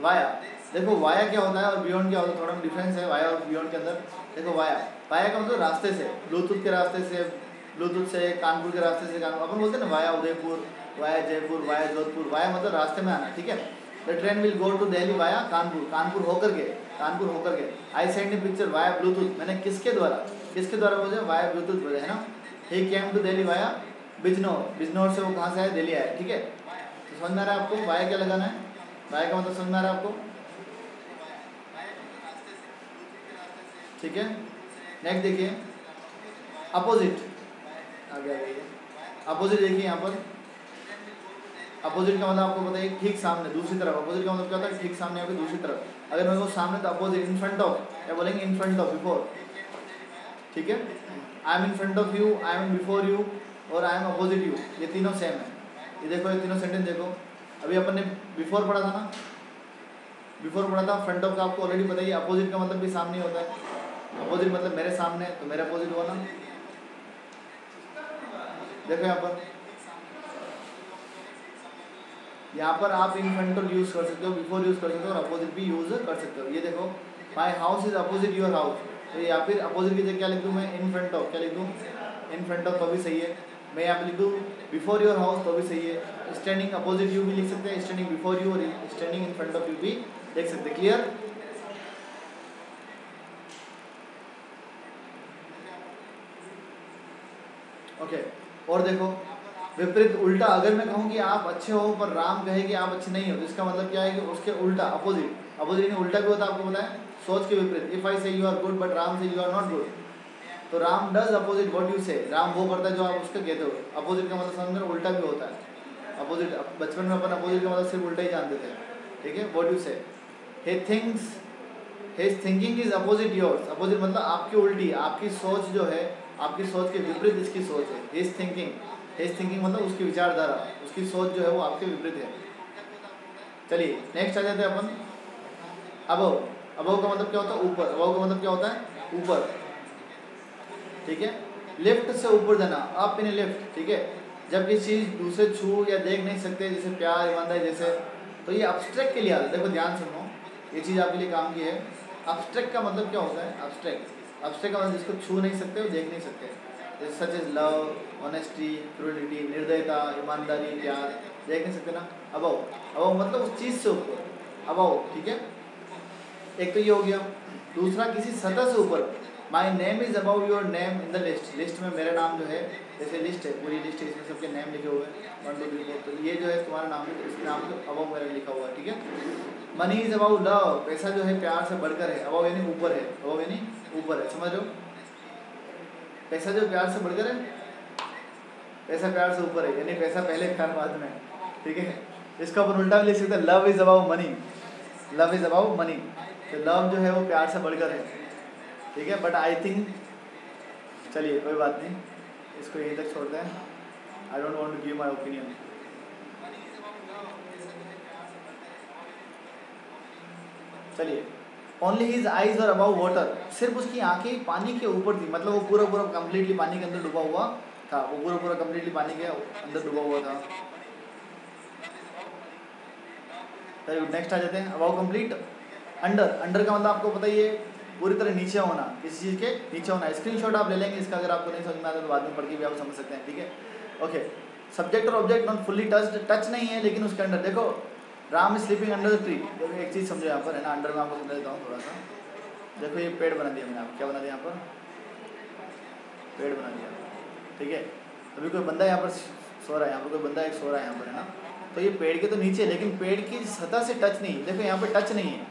वाया। देखो वाया क्या होता है और बियॉन्ड क्या होता है, थोड़ा डिफरेंस है वाया और बियॉन्ड के अंदर। देखो वाया, वाया का मतलब रास्ते से, ब्लूटूथ के रास्ते से, ब्लूटूथ से कानपुर के रास्ते से, कानपुर अपन बोलते हैं ना via Udaipur, via Jaipur, via Jodhpur, via मतलब रास्ते में आना, ठीक है। The train will go to Delhi via Kanpur, Kanpur होकर के, कानपुर होकर के। I send a picture via Bluetooth, मैंने किसके द्वारा बोला, वाया ब्लूटूथ बोले, है ना। He came to Delhi via Bijnor, Bijnor से वो कहाँ से आया, दिल्ली आया, ठीक है। तो समझ में आ रहा है आपको वाया क्या लगाना है, वाया का मतलब समझ में आ रहा है आपको, ठीक है। नेक्स्ट देखिए अपोजिट, आगे आ गई, अपोजिट देखिए यहाँ पर। अपोजिट का मतलब आपको बताइए ठीक सामने, दूसरी तरफ। अपोजिट का मतलब क्या होता है, ठीक सामने या फिर दूसरी तरफ। अगर मैं वो सामने तो अपोजिट, इन फ्रंट ऑफ, क्या बोलेंगे, इन फ्रंट ऑफ, बिफोर, ठीक है। I am in front of you, I am before you और आई एम अपोजिट यू, ये तीनों सेम है। ये देखो, ये तीनों सेंटेंस देखो। अभी अपन ने बिफोर पढ़ा था ना, बिफोर पढ़ा था। फ्रंट ऑफ का आपको ऑलरेडी बताइए, अपोजिट का मतलब भी सामने होता है। अपोजिट मतलब मेरे सामने, तो मेरा अपोजिट हुआ ना। देखो यहाँ पर आप इन फ्रंट ऑफ यूज़ कर सकते हो, बिफोर यूज़ कर सकते हो और अपोजिट भी यूज़ कर सकते हो। ये देखो my house is opposite your house, तो या फिर अपोजिट की जगह क्या लिख दूँ मैं, इन फ्रंट ऑफ, क्या लिख दूँ, इन फ्रंट ऑफ, तो भी सही है। मैं यहाँ पे लिख दूँ बिफोर योर हाउस, तो भी सही है। स्टैंडिंग अपोजिट यू भी लिख सकते हैं, स्टैंडिंग बिफोर यू और standing in front of you भी लिख सकते हैं। क्लियर। ओके और देखो विपरीत, उल्टा। अगर मैं कहूँ कि आप अच्छे हो पर राम कहे कि आप अच्छे नहीं हो, तो इसका मतलब क्या है कि उसके उल्टा, अपोजिट, अपोजिट यानी उल्टा भी होता है, आपको पता है, सोच के विपरीत। If I say you are good but Ram say you are not good, तो Ram does opposite what you say, Ram वो करता है जो आप उसका कहते हो। अपोजिट का मतलब समझ में, उल्टा भी होता है। अपोजिट, बचपन में अपन अपोजिट का मतलब सिर्फ उल्टा ही जानते थे, ठीक है। व्हाट यू से, he thinks, his thinking is opposite yours. Opposite मतलब आपकी उल्टी, आपकी सोच जो है, आपकी सोच के विपरीत इसकी सोच है। हिज थिंकिंग, हिज थिंकिंग मतलब उसकी विचारधारा, उसकी सोच जो है वो आपके विपरीत है। चलिए नेक्स्ट आ जाते हैं अपन अबव। अबव का मतलब क्या होता है, ऊपर। अबव का मतलब क्या होता है, ऊपर, ठीक है। लिफ्ट से ऊपर जाना, अप इन लिफ्ट, ठीक है। जब किसी चीज़ दूसरे छू या देख नहीं सकते, जैसे प्यार, ईमानदारी जैसे, तो ये अब्स्ट्रैक्ट के लिए आता है। देखो ध्यान सुनो, ये चीज़ आपके लिए काम की है। अब्स्ट्रैक्ट का मतलब क्या होता है, अब्स्ट्रैक्ट, अब्स्ट्रैक्ट का मतलब जिसको छू नहीं सकते और देख नहीं सकते, जैसे सच इज लव, ऑनेस्टी, क्रूरलिटी, निर्दयता, ईमानदारी, प्यार, देख नहीं सकते ना। अबव, अबव मतलब उस चीज़ से ऊपर, अबव, ठीक है। एक तो ये हो गया। दूसरा किसी सतह से ऊपर, my name is above your name in the list, list में मेरा नाम जो है, जैसे लिस्ट है, पूरी लिस्ट है, इसमें सबके नेम लिखे हुए हैं 1 2 3 4, तो ये जो है तुम्हारा नाम है, इस नाम के अबाउ मेरा लिखा हुआ है, ठीक है। मनी इज़ अबाउ लव, पैसा जो है प्यार से बढ़कर है, अबाउ यानी ऊपर है, अबाउ यानी ऊपर है, समझ लो। पैसा जो प्यार से बढ़कर है, पैसा प्यार से ऊपर है, यानी पैसा पहले प्यार बाद में, ठीक है। इसका अपन उल्टा भी लिख सकते हैं, love is above money, love is above money, तो लव जो है वो प्यार से बढ़कर है, ठीक है। बट आई थिंक, चलिए कोई बात नहीं, इसको यहीं तक छोड़ते हैं। I don't want to give my opinion. चलिए, ओनली हिज आइज और अबाउ वाटर, सिर्फ उसकी आंखें पानी के ऊपर थी, मतलब वो पूरा पूरा कम्प्लीटली पानी के अंदर डूबा हुआ था, वो पूरा पूरा कम्प्लीटली पानी के अंदर डूबा हुआ था। वेरी गुड, नेक्स्ट आ जाते हैं। About complete. अंडर, अंडर का मतलब आपको पता ही है पूरी तरह नीचे होना, किसी चीज़ के नीचे होना। स्क्रीनशॉट आप ले लेंगे इसका, अगर आपको नहीं समझ में आता तो बाद में पढ़ के भी आप समझ सकते हैं, ठीक है। ओके, सब्जेक्ट और object not fully touched, touch नहीं है लेकिन उसके अंडर। देखो Ram is sleeping under the tree, देखो एक चीज़ समझो यहाँ पर है ना, अंडर में आपको समझा देता हूँ थोड़ा सा। देखो ये पेड़ बना दिया मैंने, आप क्या बना दिया यहाँ पर, पेड़ बना दिया, ठीक है। अभी कोई बंदा यहाँ पर सो रहा है, यहाँ पर कोई बंदा एक सो रहा है यहाँ पर है ना, तो ये पेड़ के तो नीचे, लेकिन पेड़ की सतह से टच नहीं, देखो यहाँ पर टच नहीं है,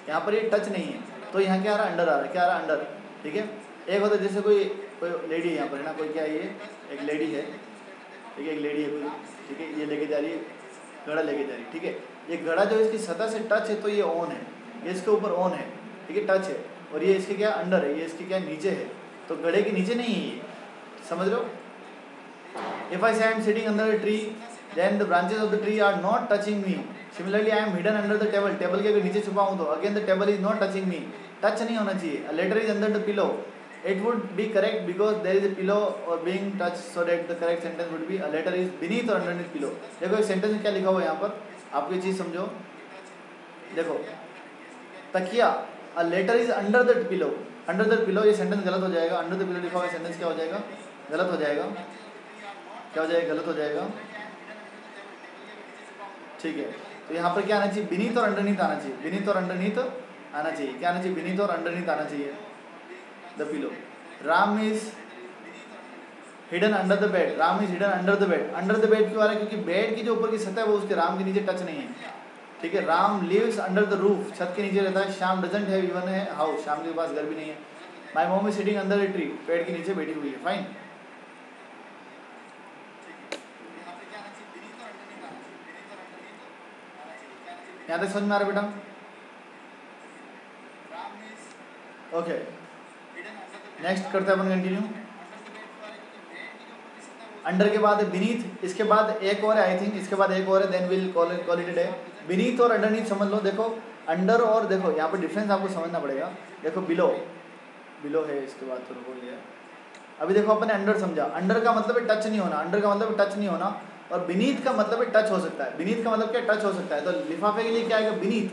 यहाँ पर ये टच नहीं है, तो यहाँ क्या आ रहा है, अंडर आ रहा है, क्या आ रहा है, अंडर, ठीक है। एक होता है जैसे कोई कोई लेडी है यहाँ पर है ना, कोई क्या है, ये एक लेडी है, ठीक है, एक लेडी है कोई, ठीक है, ये लेके जा रही है, घड़ा लेके जा रही है, ठीक है। ये घड़ा जो इसकी सतह से टच है तो ये ऑन है, ये इसके ऊपर ऑन है, ठीक है, टच है, और ये इसके क्या अंडर है, ये इसके क्या नीचे है, तो घड़े के नीचे नहीं है ये, समझ लो। If I say I am sitting under the tree then the branches of the tree are not touching me, similarly I am hidden under the table, table के अगर नीचे छुपा हूँ तो again the table is not touching me, touch नहीं होना चाहिए। A letter is under the pillow, it would be correct because there is a pillow or being touched, so that the correct sentence would be a letter is beneath or underneath pillow। देखो इस सेंटेंस में क्या लिखा हुआ है यहाँ पर, आपको ये चीज़ समझो, देखो तकिया, a letter is under the pillow, under the pillow, ये सेंटेंस गलत हो जाएगा, under the pillow लिखा हुआ है सेंटेंस क्या हो जाएगा, गलत हो जाएगा, क्या हो जाएगा, गलत हो जाएगा, ठीक है। तो यहाँ पर क्या आना चाहिए, beneath और underneath आना चाहिए, beneath और underneath आना चाहिए, क्या आना चाहिए, beneath और underneath आना चाहिए the pillow। Ram is hidden under the bed, Ram is hidden under the bed, under the bed क्यों आ रहा है, क्योंकि बेड की जो ऊपर की सतह है वो उसके राम के नीचे टच नहीं है, ठीक है। Ram lives under the roof, छत के नीचे रहता है। श्याम डजंट हैव इवन है हाउस, श्याम के पास घर भी नहीं है। My mom is sitting under the tree, पेड़ के नीचे बैठी हुई है, फाइन। यहाँ तक समझ में आ रहा है बेटा, ओके। नेक्स्ट करते हैं अपन कंटिन्यू। अंडर के बाद बीनीथ, इसके बाद एक और है आई थिंक, इसके बाद एक और है, then will call it a day. Beneath और अंडरनीथ समझ लो, देखो अंडर और देखो यहाँ पर डिफरेंस आपको समझना पड़ेगा। देखो बिलो, बिलो है, इसके बाद तो रुको ये, अभी देखो अपन ने अंडर समझा, अंडर का मतलब है टच नहीं होना, अंडर का मतलब है टच नहीं होना, और बीनीथ का मतलब है टच हो सकता है। बीनीथ का मतलब क्या, टच हो सकता है। तो लिफाफे के लिए क्या आएगा, बीनीथ,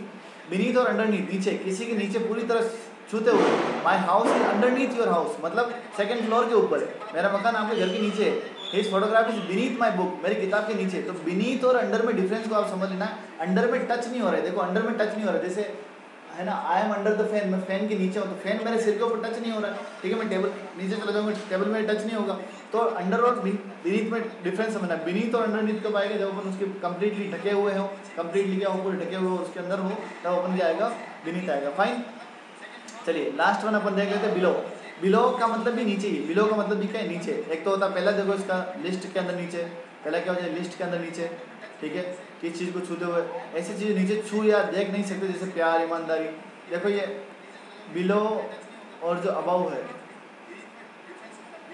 बीनीथ और अंडरनीथ, नीचे, किसी के नीचे पूरी तरह छूते हुए। My house is underneath your house, मतलब सेकंड फ्लोर के ऊपर है, मेरा मकान आपके घर के नीचे है। His photograph is beneath my book, मेरी किताब के नीचे। तो बीनीथ और अंडर में डिफरेंस को आप समझ लेना। अंडर में टच नहीं हो रहा है, देखो अंडर में टच नहीं हो रहा है, जैसे है ना, I am under the fan, मैं फैन के नीचे हूँ, तो फैन मेरे सिर के ऊपर टच नहीं हो रहा है, ठीक है। मैं टेबल नीचे चला जाऊँगा, टेबल में टच नहीं होगा। तो अंडर और बीनीथ में डिफरेंस समझना। बीनीथ और अंडरनीथ कब आएगा, जब अपन उसके कंप्लीटली ढके हुए हो, कंप्लीटली क्या ऊपर ढके हुए हो उसके अंदर हो, तब अपन क्या आएगा, बीनीथ आएगा, फाइन। चलिए लास्ट वन अपन देख लेते हैं, बिलो। बिलो का मतलब भी नीचे ही, बिलो का मतलब भी क्या है, नीचे। एक तो होता है पहला, देखो इसका लिस्ट के अंदर नीचे, पहला क्या हो जाए, लिस्ट के अंदर नीचे, ठीक है। किस चीज़ को छूते हुए, ऐसी चीज़ नीचे छू या देख नहीं सकते, जैसे प्यार, ईमानदारी। देखो ये बिलो और जो अबाव है,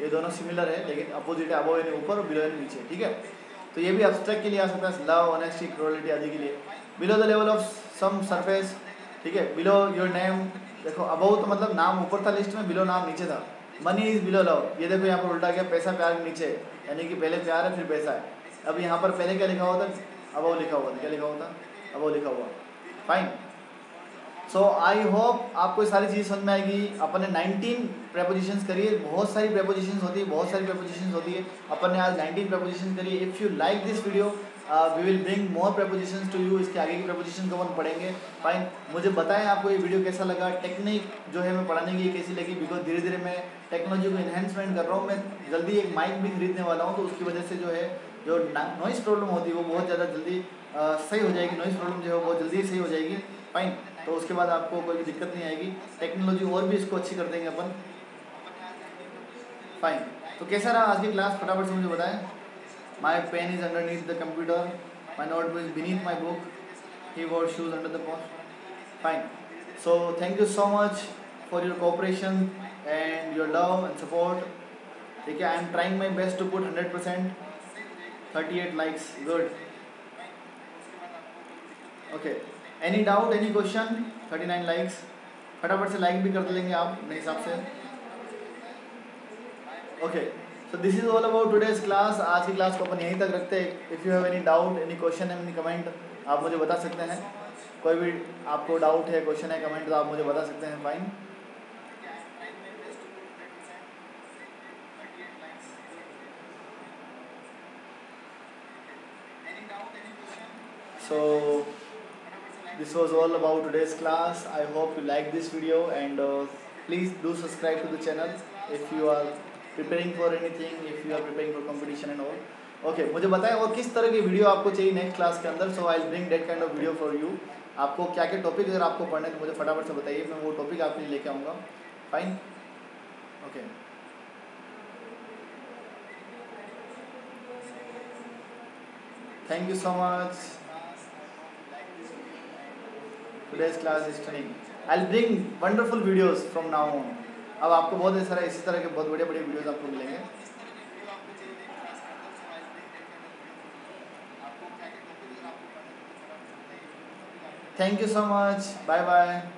ये दोनों सिमिलर है, लेकिन अपोजिट है। अबाव यानी ऊपर और बिलो यानी नीचे, ठीक है। तो ये भी एब्स्ट्रैक्ट के लिए आ सकता है, लव, ऑनेस्टी, क्रूरलिटी आदि के लिए। Below the level of some surface, ठीक है। बिलो योर नेम, देखो अबाउ तो मतलब नाम ऊपर था लिस्ट में, बिलो नाम नीचे था। मनी इज बिलो लव, ये देखो यहाँ पर उल्टा गया, पैसा प्यार के नीचे, यानी कि पहले प्यार है फिर पैसा है। अब यहाँ पर पहले क्या लिखा हुआ था, अबाउ लिखा हुआ था, क्या लिखा हुआ था, अबाउ लिखा हुआ, फाइन। सो आई होप आपको ये सारी चीज़ समझ में आएगी। अपन ने 19 प्रेपोजिशंस करी है, बहुत सारी प्रेपोजिशंस होती है, बहुत सारी प्रेपोजिशंस होती है। अपन ने आज 19 प्रेपोजिशंस करी है। If you like this video we will bring more prepositions to you. इसके आगे की प्रेपोजिशन को अपन पढ़ेंगे, फाइन। मुझे बताएं आपको ये वीडियो कैसा लगा, टेक्निक जो है मैं पढ़ाने की कैसी लगी, बिकॉज धीरे धीरे मैं टेक्नोलॉजी को इन्हेंसमेंट कर रहा हूँ। मैं जल्दी एक माइक भी खरीदने वाला हूँ, तो उसकी वजह से जो है जो नॉइज़ प्रॉब्लम होती है वो बहुत ज़्यादा जल्दी सही हो जाएगी। नॉइज़ प्रॉब्लम जो है वो बहुत जल्दी सही हो जाएगी, फाइन। तो उसके बाद आपको कोई भी दिक्कत नहीं आएगी। टेक्नोलॉजी और भी इसको अच्छी कर देंगे अपन, फाइन। तो कैसा रहा आज की क्लास, फटाफट से मुझे बताएं। My pen is underneath the computer, my notebook is beneath my book, he wore shoes under the post, fine. So thank you so much for your cooperation and your love and support, ठीक है। I am trying my best to put 100%, 38 likes, good, okay. Any doubt, any question, 39 likes, फटाफट से लाइक भी कर लेंगे आप मेरे हिसाब से, okay. So this is all about today's class. आज की क्लास को अपन यहीं तक रखते हैं। If you have any doubt, any question, any comment, आप मुझे बता सकते हैं। कोई भी आपको डाउट है, क्वेश्चन है, कमेंट तो आप मुझे बता सकते हैं, fine. So this was all about today's class. I hope you like this video, and please do subscribe to the channel if you are preparing for anything, if you are preparing for competition and all. Okay, मुझे बताएं और किस तरह की वीडियो आपको चाहिए नेक्स्ट क्लास के अंदर, so I'll bring that kind of video for you. आपको क्या क्या टॉपिक अगर आपको पढ़ने तो मुझे फटाफट से बताइए, मैं वो टॉपिक आपके लिए लेके आऊँगा, fine. Okay, thank you so much. Today's class is stunning. I'll bring wonderful videos from now on. अब आपको बहुत सारा इसी तरह के बहुत बढ़िया बढ़िया वीडियोस आपको मिलेंगे। Thank you so much, bye bye.